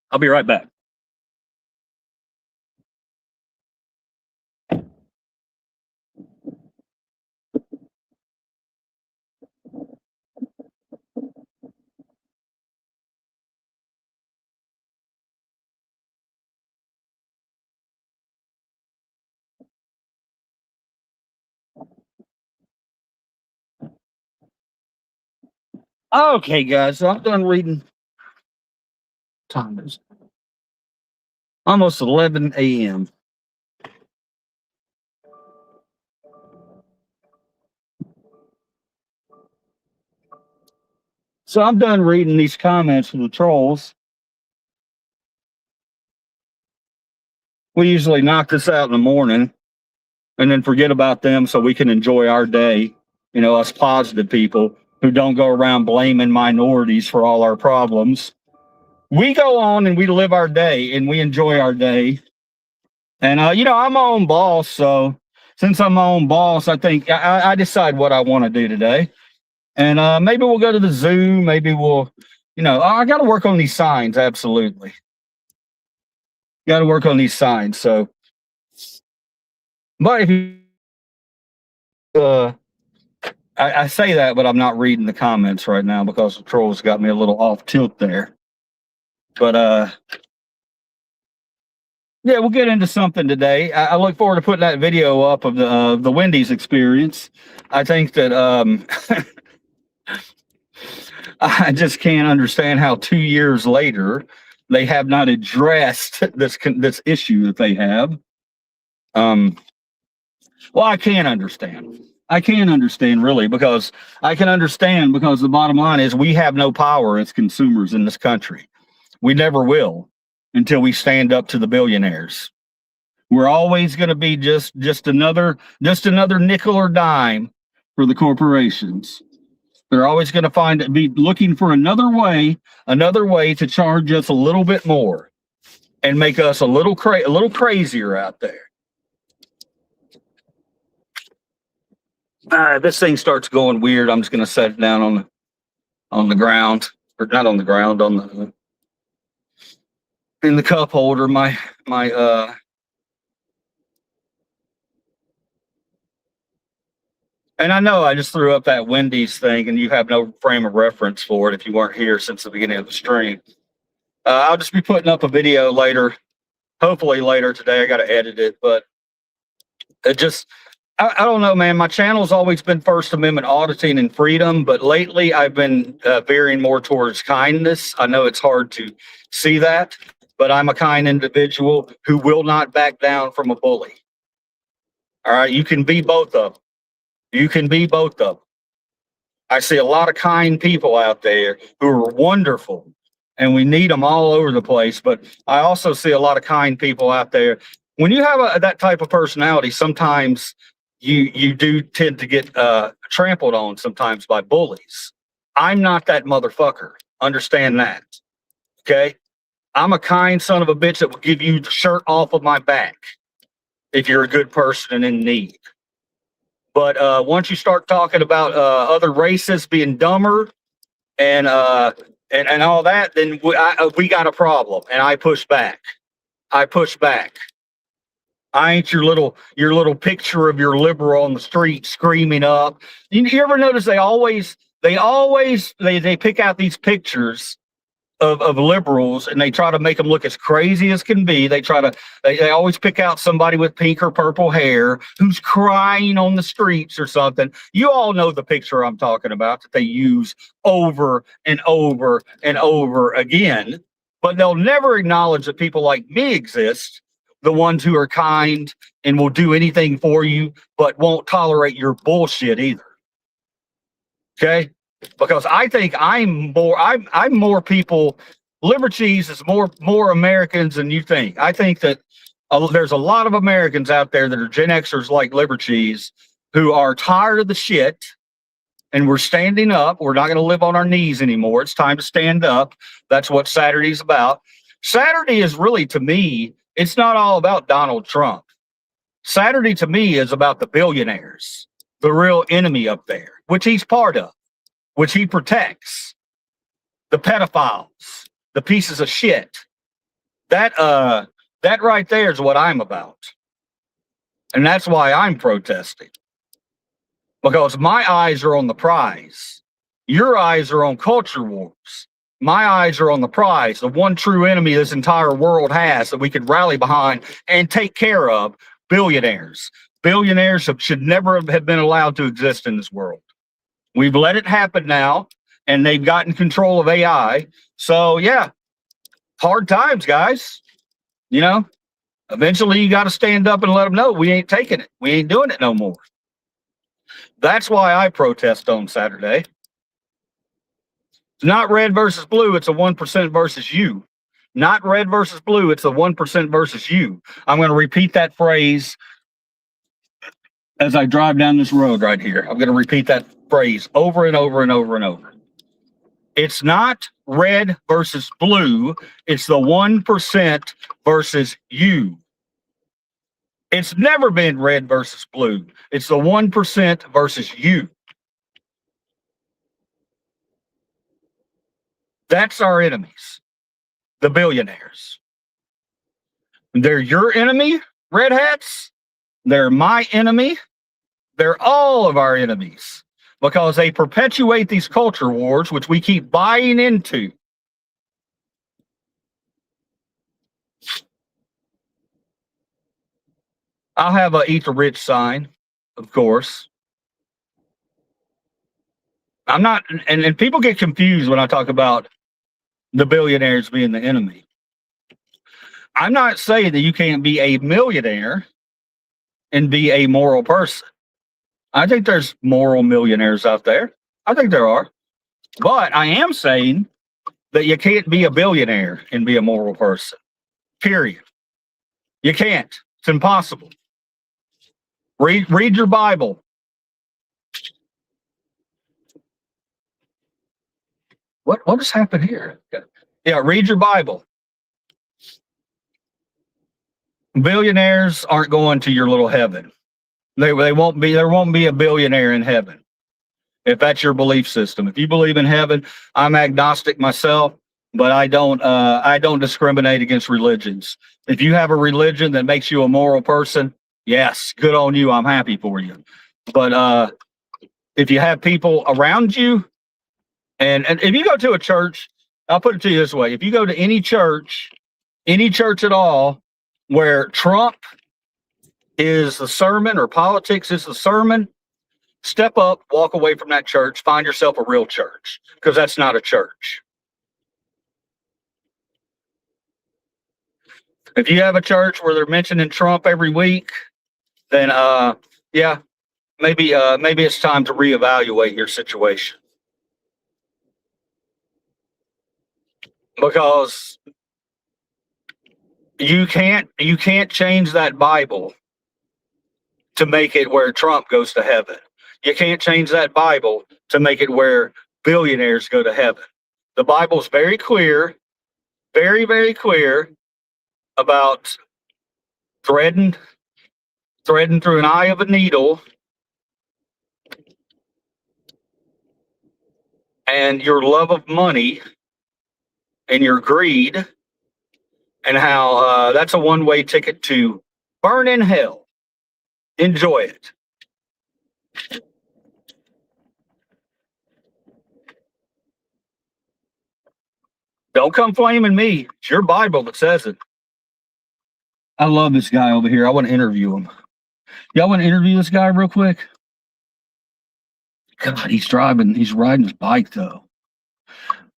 I'll be right back. Okay, guys, so I'm done reading. Time is almost 11 a.m. So I'm done reading these comments from the trolls. We usually knock this out in the morning and then forget about them so we can enjoy our day. You know, us positive people who don't go around blaming minorities for all our problems. We go on and we live our day and we enjoy our day. And, you know, I'm my own boss. So since I'm my own boss, I think I decide what I want to do today. And maybe we'll go to the zoo. Maybe we'll, you know, I got to work on these signs. Absolutely. Got to work on these signs. So, but if you, I say that, but I'm not reading the comments right now because the trolls got me a little off tilt there. But yeah, we'll get into something today. I look forward to putting that video up of the Wendy's experience. I think that I just can't understand how 2 years later they have not addressed this issue that they have. Well, I can understand. I can understand really because I can understand because the bottom line is we have no power as consumers in this country. We never will until we stand up to the billionaires. We're always going to be just another nickel or dime for the corporations. They're always going to be looking for another way to charge us a little bit more and make us a little crazier out there. This thing starts going weird. I'm just going to set it down on the ground, or not on the ground, in the cup holder. My and I know I just threw up that Wendy's thing, and you have no frame of reference for it if you weren't here since the beginning of the stream. I'll just be putting up a video later, hopefully later today. I got to edit it, but it just, I don't know, man. My channel's always been First Amendment auditing and freedom, but lately I've been veering more towards kindness. I know it's hard to see that, but I'm a kind individual who will not back down from a bully. All right, you can be both of them. You can be both of them. I see a lot of kind people out there who are wonderful, and we need them all over the place. But I also see a lot of kind people out there. When you have that type of personality, sometimes you do tend to get trampled on sometimes by bullies. I'm not that motherfucker. Understand that. Okay? I'm a kind son of a bitch that will give you the shirt off of my back if you're a good person and in need. But once you start talking about other races being dumber and all that, then we got a problem. And I push back. I ain't your little picture of your liberal on the street screaming up. You ever notice they pick out these pictures of liberals and they try to make them look as crazy as can be. They always pick out somebody with pink or purple hair who's crying on the streets or something. You all know the picture I'm talking about that they use over and over and over again, but they'll never acknowledge that people like me exist, the ones who are kind and will do anything for you, but won't tolerate your bullshit either. Okay? Because I think I'm more people. Liver cheese is more Americans than you think. I think that there's a lot of Americans out there that are Gen Xers like liver cheese who are tired of the shit, and we're standing up. We're not going to live on our knees anymore. It's time to stand up. That's what Saturday's about. Saturday is really, to me, it's not all about Donald Trump. Saturday to me is about the billionaires, the real enemy up there, which he's part of, which he protects, the pedophiles, the pieces of shit. That right there is what I'm about. And that's why I'm protesting. Because my eyes are on the prize. Your eyes are on culture wars. My eyes are on the prize, the one true enemy this entire world has that we could rally behind and take care of, billionaires. Billionaires should never have been allowed to exist in this world. We've let it happen now, and they've gotten control of AI. So, yeah, hard times, guys. You know, eventually you got to stand up and let them know we ain't taking it. We ain't doing it no more. That's why I protest on Saturday. It's not red versus blue. It's a 1% versus you. Not red versus blue. It's a 1% versus you. I'm going to repeat that phrase as I drive down this road right here. I'm going to repeat that phrase over and over and over and over. It's not red versus blue. It's the 1% versus you. It's never been red versus blue. It's the 1% versus you. That's our enemies, the billionaires. They're your enemy, red hats. They're my enemy. They're all of our enemies. because they perpetuate these culture wars, which we keep buying into. I'll have a eat the rich sign, of course. I'm not, and people get confused when I talk about the billionaires being the enemy. I'm not saying that you can't be a millionaire and be a moral person. I think there's moral millionaires out there. I think there are. But I am saying that you can't be a billionaire and be a moral person. Period. You can't. It's impossible. Read your Bible. What has happened here? Yeah, read your Bible. Billionaires aren't going to your little heaven. They won't be. There won't be a billionaire in heaven. If that's your belief system. If you believe in heaven, I'm agnostic myself, but I don't discriminate against religions. If you have a religion that makes you a moral person, yes, good on you. I'm happy for you. But if you have people around you, and if you go to a church, I'll put it to you this way: if you go to any church at all, where Trump is the sermon or politics is the sermon, step up, walk away from that church, find yourself a real church, because that's not a church. If you have a church where they're mentioning Trump every week, then yeah, maybe it's time to reevaluate your situation. Because you can't change that Bible to make it where Trump goes to heaven. You can't change that Bible to make it where billionaires go to heaven. The Bible's very clear, very, very clear about threading through an eye of a needle and your love of money and your greed, and how that's a one-way ticket to burn in hell. Enjoy it. Don't come flaming me. It's your Bible that says it. I love this guy over here. I want to interview him. Y'all want to interview this guy real quick? God, he's riding his bike though.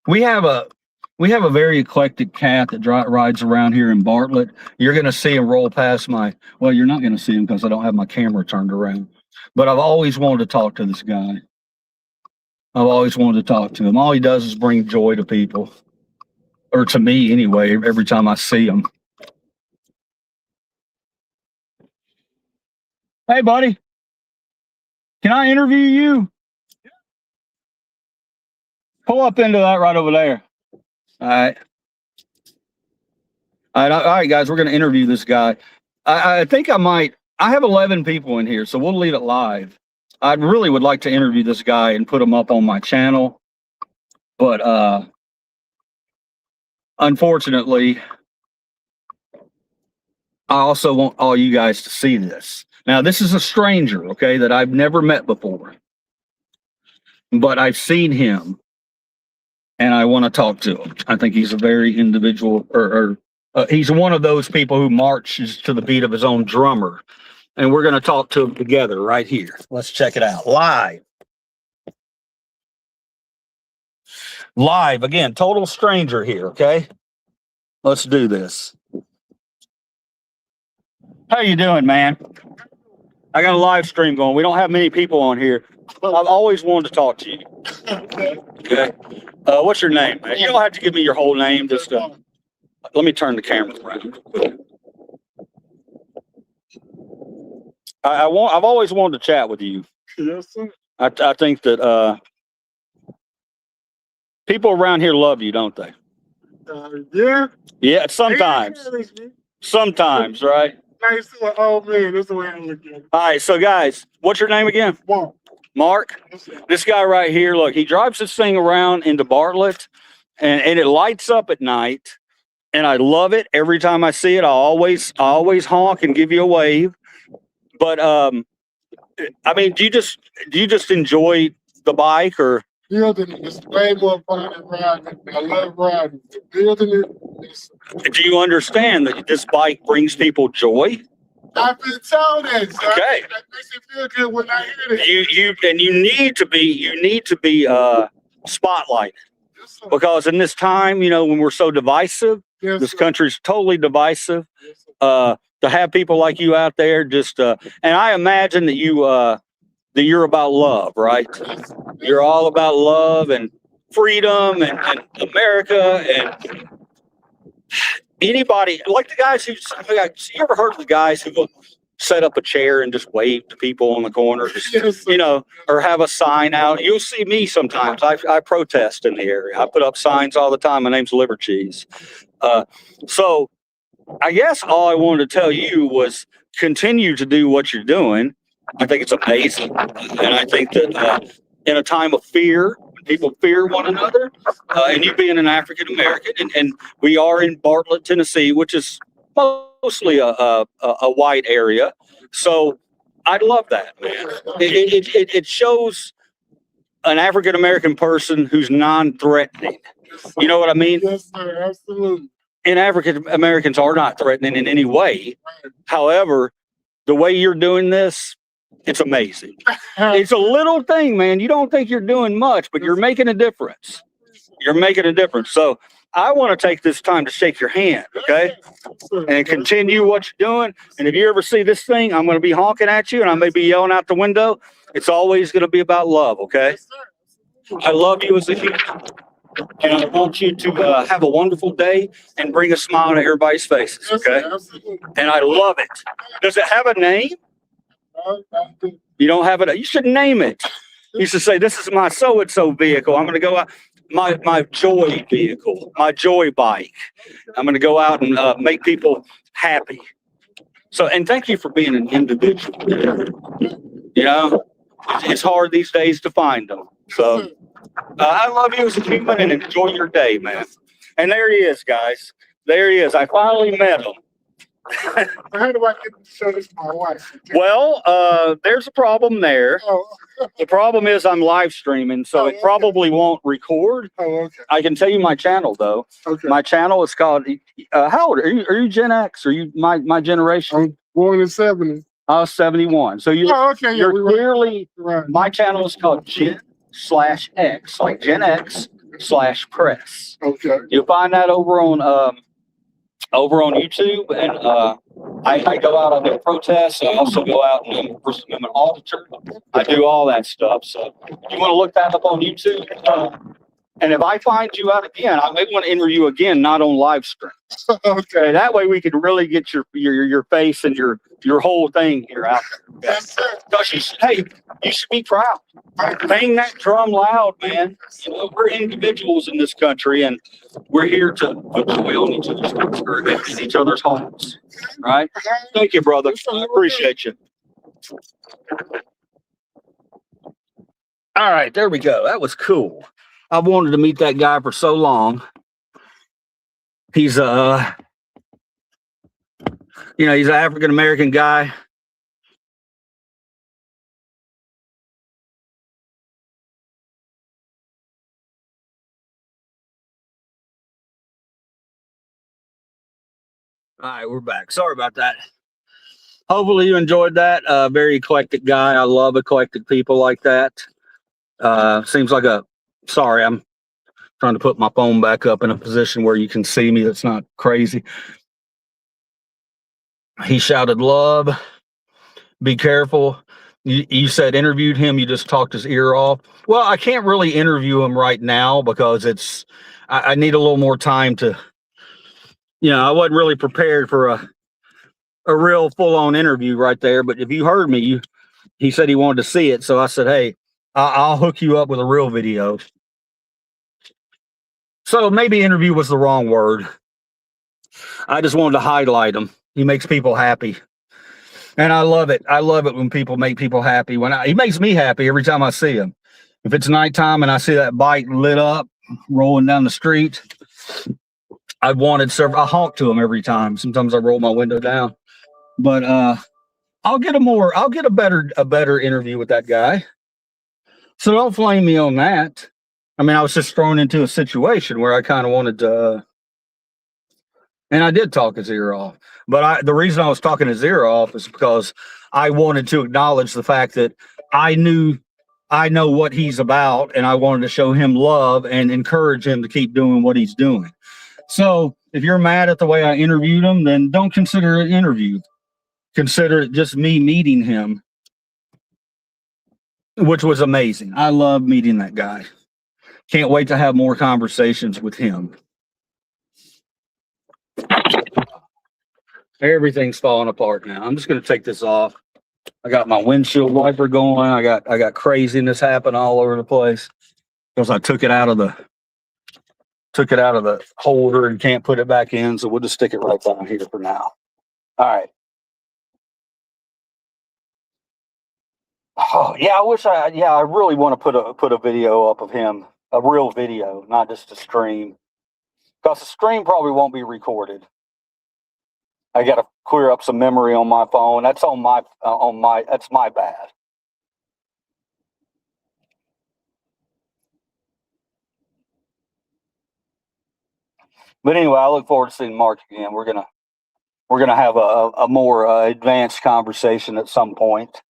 We have a very eclectic cat that rides around here in Bartlett. You're going to see him roll past well, you're not going to see him because I don't have my camera turned around. But I've always wanted to talk to this guy. I've always wanted to talk to him. All he does is bring joy to people. Or to me anyway, every time I see him. Hey, buddy. Can I interview you? Pull up into that right over there. All right. All right, guys, we're going to interview this guy. I think I have 11 people in here, so we'll leave it live. I really would like to interview this guy and put him up on my channel. But unfortunately, I also want all you guys to see this. Now, this is a stranger, okay, that I've never met before. But I've seen him, and I want to talk to him. I think he's a very individual, he's one of those people who marches to the beat of his own drummer. And we're going to talk to him together right here. Let's check it out. Live. Again, total stranger here, okay? Let's do this. How you doing, man? I got a live stream going. We don't have many people on here. I've always wanted to talk to you. Okay. What's your name, man? You don't have to give me your whole name. Just let me turn the camera around. I've always wanted to chat with you. Yes, sir. I think that people around here love you, don't they? Yeah. Yeah, sometimes. Sometimes, right? Nice to an old man. That's the way I look at it. All right, so guys, what's your name again? Mark. This guy right here, look, he drives this thing around into Bartlett, and it lights up at night, and I love it. Every time I see it, I always honk and give you a wave. But I mean, do you just enjoy the bike, or Building it is way more fun than riding. I love riding. Building it is. do you understand that this bike brings people joy? I've been told that. So Okay. that makes it feel good when I hear that. You need to be spotlighted, Yes, sir. because in this time, when we're so divisive, Yes, this sir. country's totally divisive. Yes, sir. To have people like you out there, just and I imagine that you're about love, right? Yes, sir. You're all about love and freedom and America, and anybody like the guys who, you ever heard of the guys who will set up a chair and just wave to people on the corner, just, Yes, sir. or have a sign out? You'll see me sometimes. I protest in the area. I put up signs all the time. My name's Liver Cheese. So I guess all I wanted to tell you was continue to do what you're doing. I think it's amazing. And I think that in a time of fear, when people fear one another, and you being an African American, and we are in Bartlett, Tennessee, which is mostly a white area. So I love that, man. It shows an African American person who's non-threatening. Yes, You know what I mean? Yes, sir. Absolutely. And African Americans are not threatening in any way. However, the way you're doing this, it's amazing. It's a little thing, man. You don't think you're doing much, but you're making a difference. You're making a difference. So I want to take this time to shake your hand, okay? And continue what you're doing. And if you ever see this thing, I'm going to be honking at you and I may be yelling out the window. It's always going to be about love, okay? I love you as a human. And I want you to have a wonderful day and bring a smile to everybody's faces, okay? And I love it. Does it have a name? You don't have it. You should name it. You should say, this is my so-and-so vehicle. I'm going to go out. My joy vehicle, my joy bike. I'm going to go out and make people happy. So, and thank you for being an individual. It's hard these days to find them. So I love you as a human and enjoy your day, man. And there he is, guys. There he is. I finally met him. How do I get to show this to my wife? Well, there's a problem there. Oh, The problem is I'm live streaming, so it probably won't record. oh, okay. I can tell you my channel, though. Okay. My channel is called, how old are you? Are you Gen X? Are you my generation? I'm born in 70. I was 71. So Oh, okay. Yeah, you're we were clearly, right. my channel is called Gen/X, like Gen X/press. Okay. You'll find that over on YouTube, and I go out on the protests. I also go out and I'm an auditor. I do all that stuff. So you want to look that up on YouTube. And if I find you out again, I may want to interview you again, not on live stream. Okay. That way we could really get your face and your whole thing here out there. Yes, sir. Because you should be proud. Bang that drum loud, man. We're individuals in this country, and we're here to put joy on each other's faces, in each other's homes. Right? Thank you, brother. I appreciate you. All right, there we go. That was cool. I've wanted to meet that guy for so long. He's he's an African American guy. All right, we're back. Sorry about that. Hopefully you enjoyed that. Very eclectic guy. I love eclectic people like that. Seems like sorry, I'm trying to put my phone back up in a position where you can see me. That's not crazy. He shouted love. Be careful. You said interviewed him. You just talked his ear off. Well, I can't really interview him right now because I need a little more time to, I wasn't really prepared for a real full-on interview right there. But if you heard me, he said he wanted to see it. So I said, hey, I'll hook you up with a real video. So maybe interview was the wrong word. I just wanted to highlight him. He makes people happy. And I love it. I love it when people make people happy. He makes me happy every time I see him. If it's nighttime and I see that bike lit up, rolling down the street, I honk to him every time. Sometimes I roll my window down. But I'll get a better interview with that guy. So don't flame me on that. I mean, I was just thrown into a situation where I kind of wanted to, and I did talk his ear off. But the reason I was talking his ear off is because I wanted to acknowledge the fact that I know what he's about, and I wanted to show him love and encourage him to keep doing what he's doing. So if you're mad at the way I interviewed him, then don't consider it an interview. Consider it just me meeting him, which was amazing. I love meeting that guy. Can't wait to have more conversations with him. Everything's falling apart now. I'm just going to take this off. I got my windshield wiper going. I got craziness happening all over the place because I took it out of the holder and can't put it back in. So we'll just stick it right down here for now. All right. Oh yeah, I really want to put a video up of him, a real video, not just a stream, because the stream probably won't be recorded. I got to clear up some memory on my phone. That's that's my bad. But anyway, I look forward to seeing Mark again. We're gonna have a more advanced conversation at some point.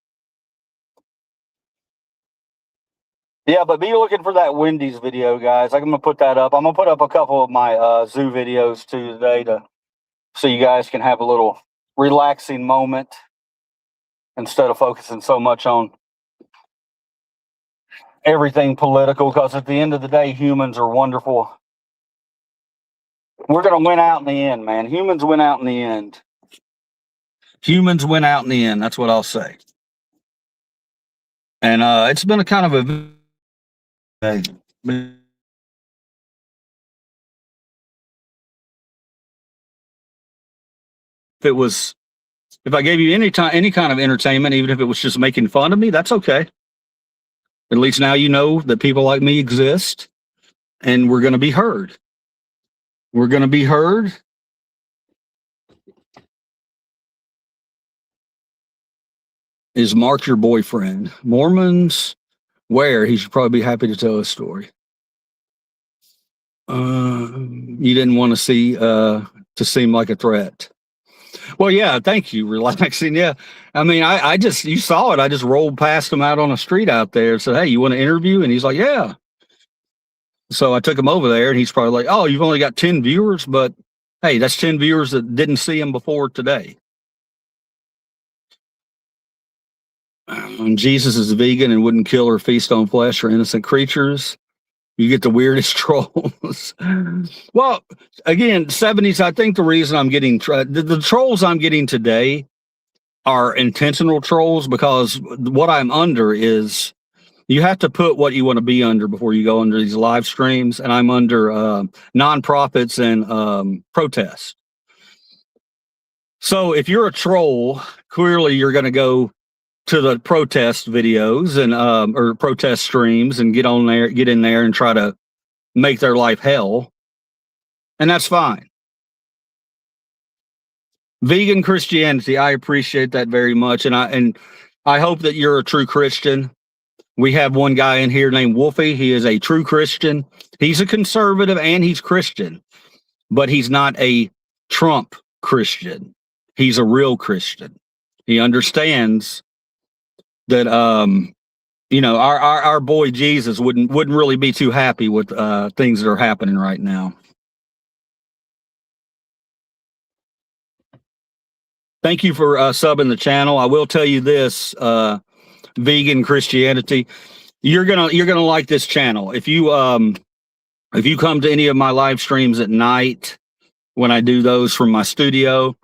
Yeah, but be looking for that Wendy's video, guys. I'm gonna put that up. I'm gonna put up a couple of my zoo videos too today so you guys can have a little relaxing moment instead of focusing so much on everything political, because at the end of the day, humans are wonderful. We're going to win out in the end, man. Humans win out in the end. Humans win out in the end. That's what I'll say. And it's been a kind of a... If I gave you any kind of entertainment, even if it was just making fun of me, that's okay. At least now you know that people like me exist, and we're going to be heard. We're going to be heard. Is Mark your boyfriend? Mormons, where? He should probably be happy to tell a story. You didn't want to see to seem like a threat. Well, yeah, thank you. Relaxing. Yeah. I mean, you saw it. I just rolled past him out on the street out there and said, hey, you want to interview? And he's like, yeah. So I took him over there and he's probably like, oh, you've only got 10 viewers, but hey, that's 10 viewers that didn't see him before today. Jesus is vegan and wouldn't kill or feast on flesh or innocent creatures. You get the weirdest trolls. Well, again, 70s, I think the reason I'm getting the trolls I'm getting today are intentional trolls, because what I'm under is you have to put what you want to be under before you go under these live streams. And I'm under nonprofits and protests. So if you're a troll, clearly you're going to go to the protest videos and or protest streams and get in there and try to make their life hell. And that's fine. Vegan Christianity, I appreciate that very much. And I hope that you're a true Christian. We have one guy in here named Wolfie. He is a true Christian. He's a conservative and he's Christian, but he's not a Trump Christian. He's a real Christian. He understands that our boy Jesus wouldn't really be too happy with things that are happening right now. Thank you for subbing the channel. I will tell you this, Vegan Christianity, you're gonna like this channel. If you come to any of my live streams at night when I do those from my studio,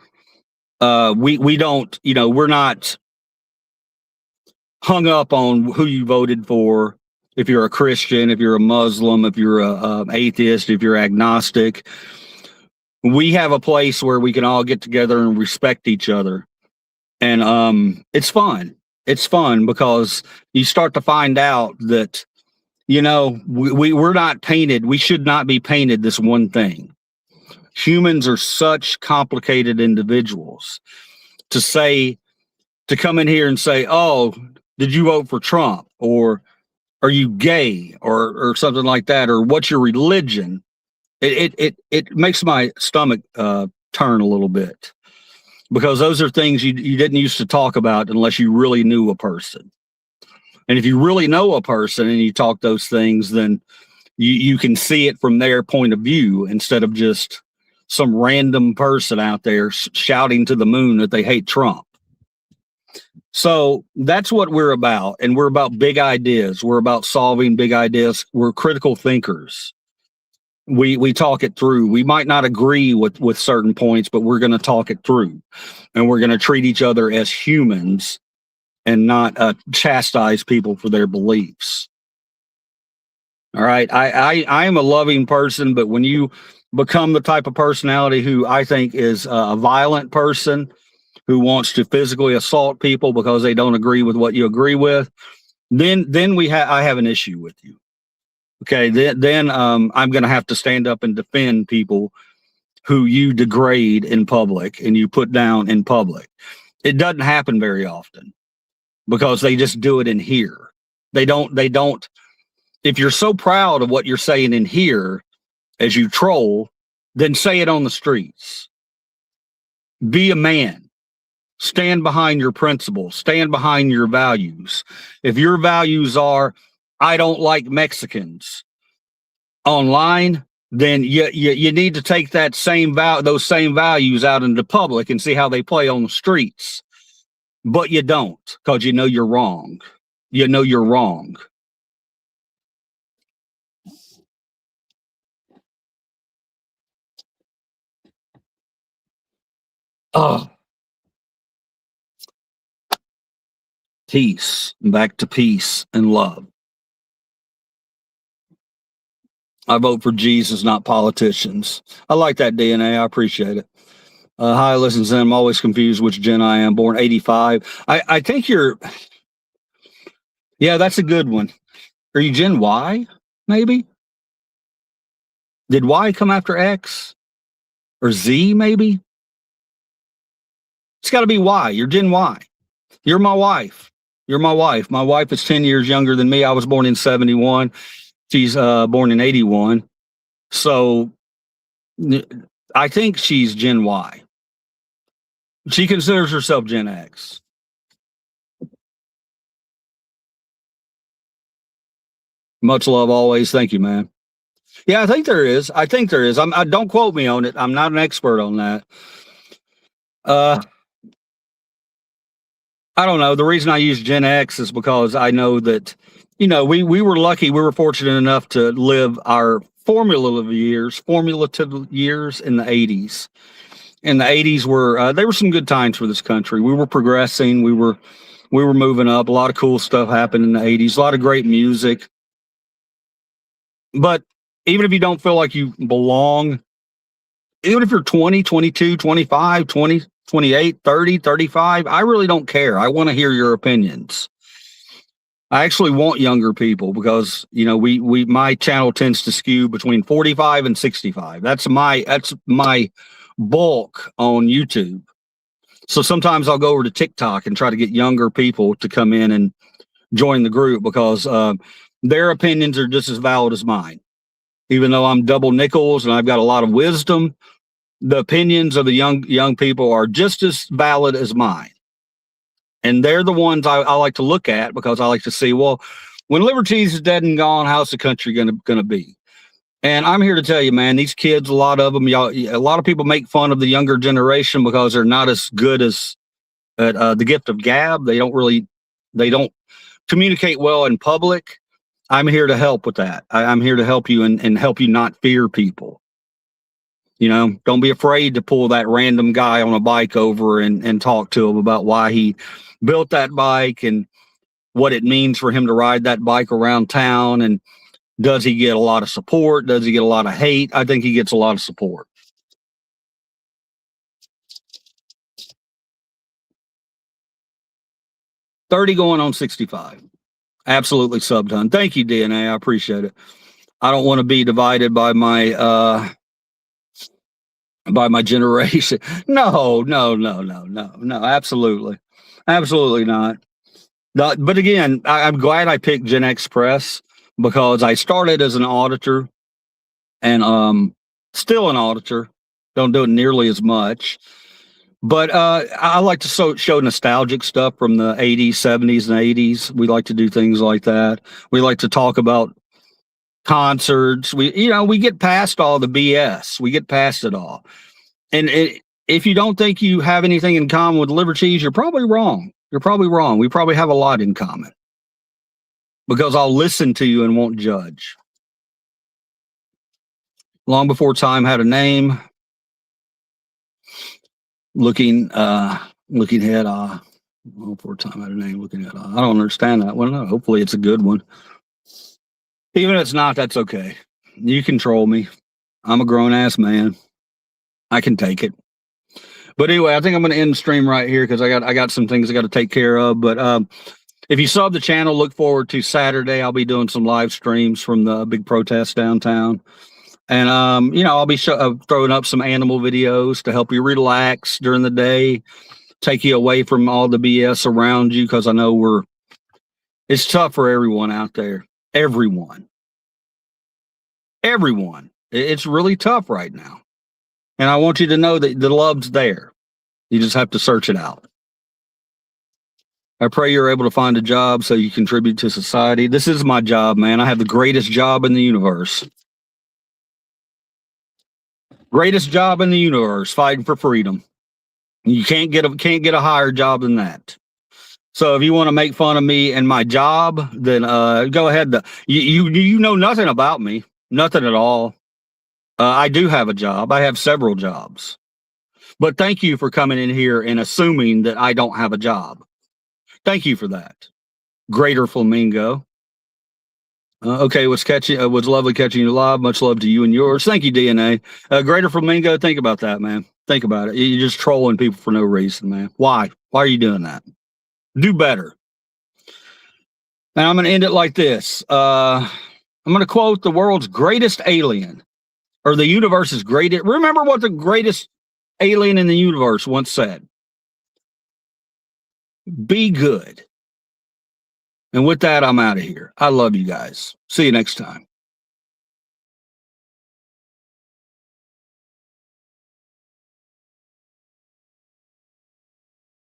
we don't, we're not hung up on who you voted for. If you're a Christian, if you're a Muslim, if you're a atheist, if you're agnostic, we have a place where we can all get together and respect each other. And it's fun. It's fun because you start to find out that, we're not painted. We should not be painted this one thing. Humans are such complicated individuals. To come in here and say, oh, did you vote for Trump? Or are you gay or something like that, or what's your religion, it makes my stomach turn a little bit, because those are things you didn't used to talk about unless you really knew a person. And if you really know a person and you talk those things, then you can see it from their point of view instead of just some random person out there shouting to the moon that they hate Trump. So that's what we're about. And we're about big ideas. We're about solving big ideas. We're critical thinkers. We talk it through. We might not agree with certain points, but we're going to talk it through, and we're going to treat each other as humans and not chastise people for their beliefs. All right. I am a loving person, but when you become the type of personality who I think is a violent person who wants to physically assault people because they don't agree with what you agree with, then I have an issue with you. Okay, then I'm going to have to stand up and defend people who you degrade in public and you put down in public. It doesn't happen very often because they just do it in here. They don't. If you're so proud of what you're saying in here as you troll, then say it on the streets. Be a man. Stand behind your principles. Stand behind your values. If your values are, I don't like Mexicans online, then you need to take that those same values out into public and see how they play on the streets. But you don't, because you know you're wrong. You know you're wrong. Oh, peace. Back to peace and love. I vote for Jesus, not politicians. I like that, DNA. I appreciate it. Hi, listen, Zen. I'm always confused which gen I am. Born 85. I think you're. Yeah, that's a good one. Are you Gen Y? Maybe. Did Y come after X or Z? Maybe. It's got to be Y. You're Gen Y. You're my wife. You're my wife. My wife is 10 years younger than me. I was born in 71. She's born in 81. So I think she's Gen Y. She considers herself Gen X. Much love always. Thank you, man. Yeah, I think there is. I don't quote me on it. I'm not an expert on that. I don't know. The reason I use Gen X is because I know that, we were lucky. We were fortunate enough to live our formative years in the 80s. And the 80s they were some good times for this country. We were progressing. We were moving up. A lot of cool stuff happened in the 80s. A lot of great music. But even if you don't feel like you belong, even if you're 20, 22, 25, 20, 28, 30, 35, I really don't care. I want to hear your opinions. I actually want younger people because, my channel tends to skew between 45 and 65. That's my bulk on YouTube. So sometimes I'll go over to TikTok and try to get younger people to come in and join the group because their opinions are just as valid as mine. Even though I'm double nickels and I've got a lot of wisdom, the opinions of the young people are just as valid as mine. And they're the ones I like to look at because I like to see, well, when Liberty's is dead and gone, how's the country gonna be? And I'm here to tell you, man, these kids, a lot of them, a lot of people make fun of the younger generation because they're not as good as at the gift of gab. They don't communicate well in public. I'm here to help with that. I'm here to help you and help you not fear people. Don't be afraid to pull that random guy on a bike over and talk to him about why he built that bike and what it means for him to ride that bike around town. And does he get a lot of support? Does he get a lot of hate? I think he gets a lot of support. $30 going on 65. Absolutely sub-ton. Thank you, DNA. I appreciate it. I don't want to be divided by my generation. No, absolutely. Absolutely not. But again, I'm glad I picked Gen X Press because I started as an auditor and still an auditor. Don't do it nearly as much. But I like to show nostalgic stuff from the 80s, 70s, and 80s. We like to do things like that. We like to talk about concerts. We get past all the BS. We get past it all. And if you don't think you have anything in common with liver cheese, you're probably wrong. You're probably wrong. We probably have a lot in common because I'll listen to you and won't judge. Long before time had a name. Looking head long before time had a name. Looking head I don't understand that one. No, hopefully it's a good one. Even if it's not, that's okay. You control me. I'm a grown ass man. I can take it. But anyway, I think I'm going to end the stream right here because I got some things I got to take care of. But if you sub the channel, look forward to Saturday. I'll be doing some live streams from the big protest downtown. And, I'll be throwing up some animal videos to help you relax during the day, take you away from all the BS around you, because I know it's tough for everyone out there. Everyone. It's really tough right now. And I want you to know that the love's there. You just have to search it out. I pray you're able to find a job so you contribute to society. This is my job, man. I have the greatest job in the universe. Greatest job in the universe, fighting for freedom. You can't get a higher job than that. So if you want to make fun of me and my job, then go ahead. You know nothing about me, nothing at all. I do have a job. I have several jobs. But thank you for coming in here and assuming that I don't have a job. Thank you for that. Greater Flamingo. Okay, was lovely catching you live. Much love to you and yours. Thank you, DNA. Greater Flamingo, think about that, man. Think about it. You're just trolling people for no reason, man. Why? Why are you doing that? Do better. And I'm going to end it like this. I'm going to quote the world's greatest alien, or the universe's greatest. Remember what the greatest alien in the universe once said. Be good. And with that, I'm out of here. I love you guys. See you next time.